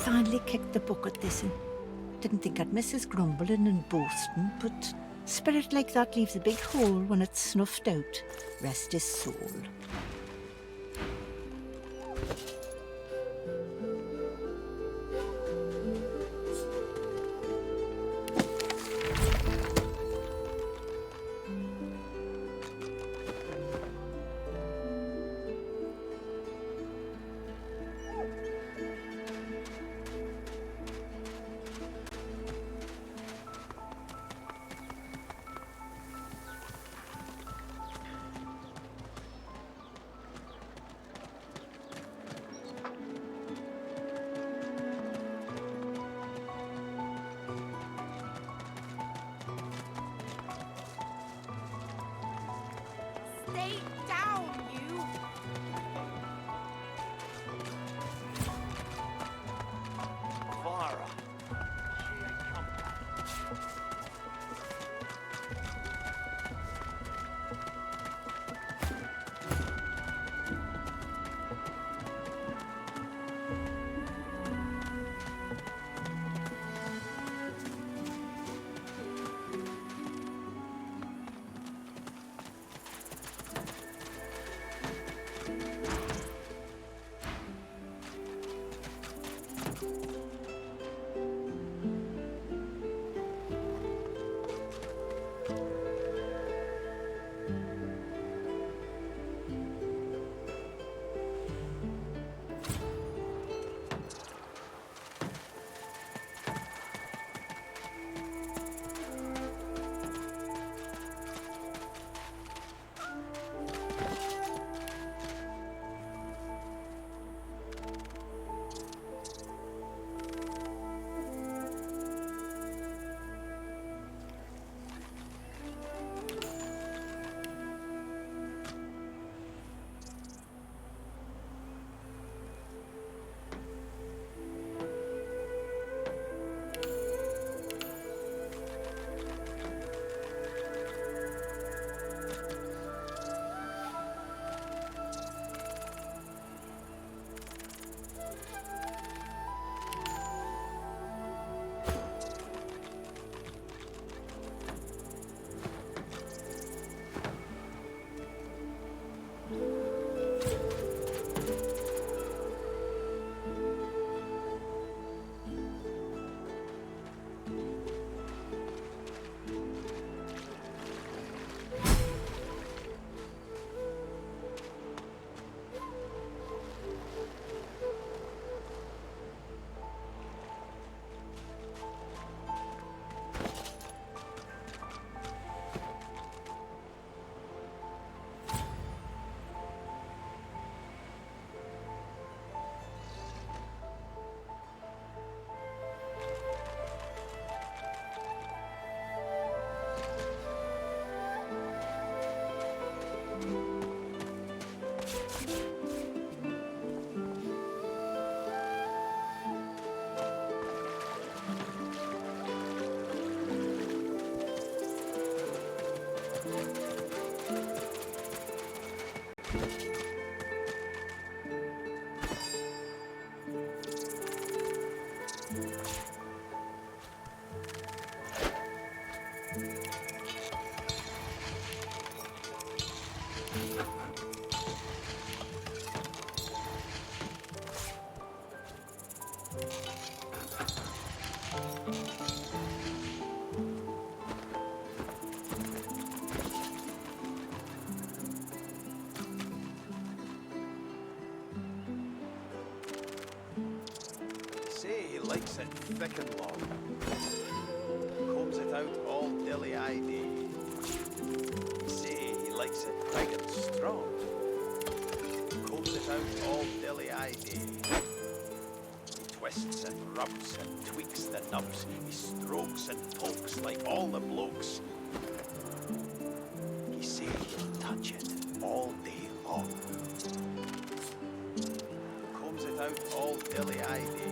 Finally kicked the bucket this in. Didn't think I'd miss his grumbling and boasting, but spirit like that leaves a big hole when it's snuffed out. Rest his soul. Stay down, you! Vara. Say he likes it thick and long. Combs it out all dilly-eye day. Say he likes it big and strong. Combs it out all dilly-eye day. He twists and rubs and tweaks the nubs. He strokes and pokes like all the blokes. He say he'll touch it all day long. Combs it out all dilly-eye day.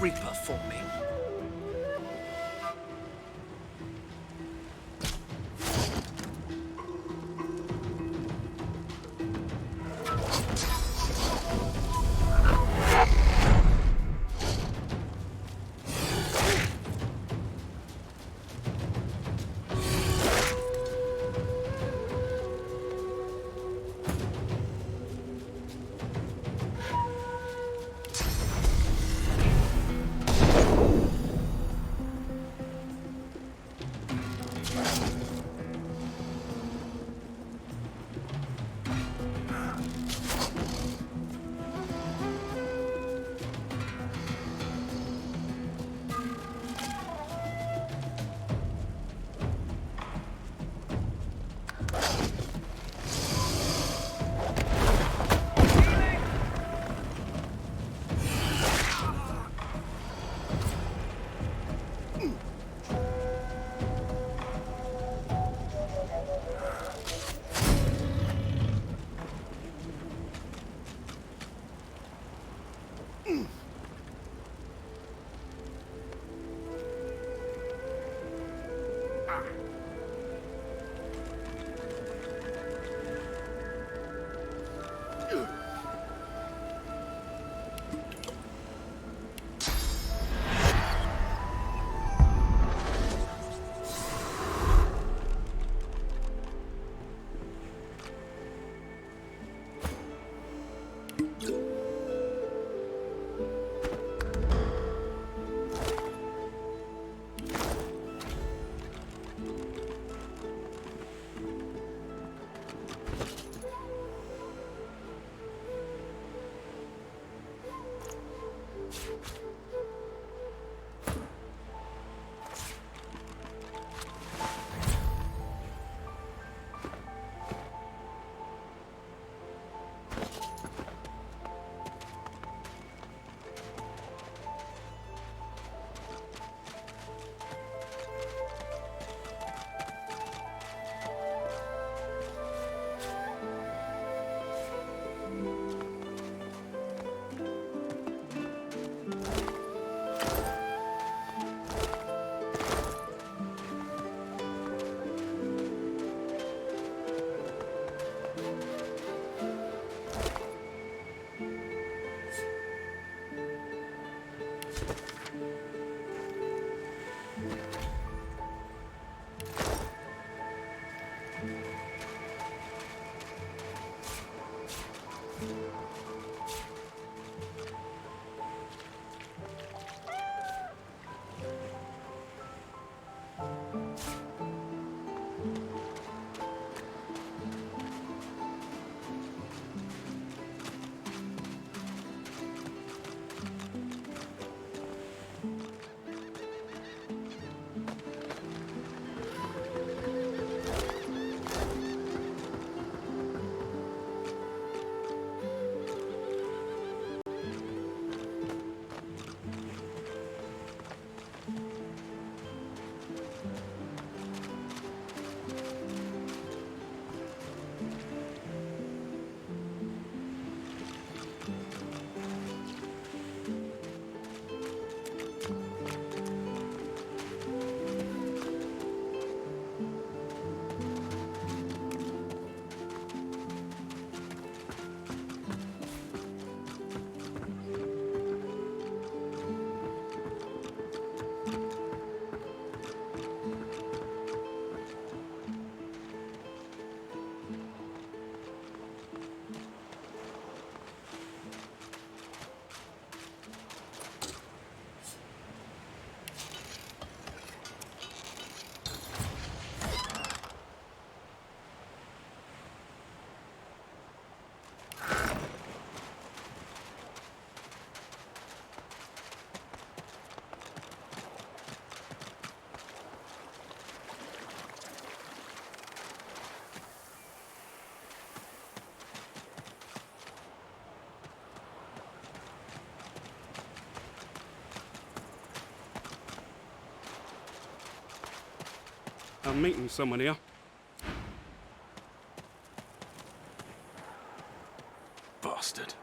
Reaper for me. I'm meeting someone here. Bastard.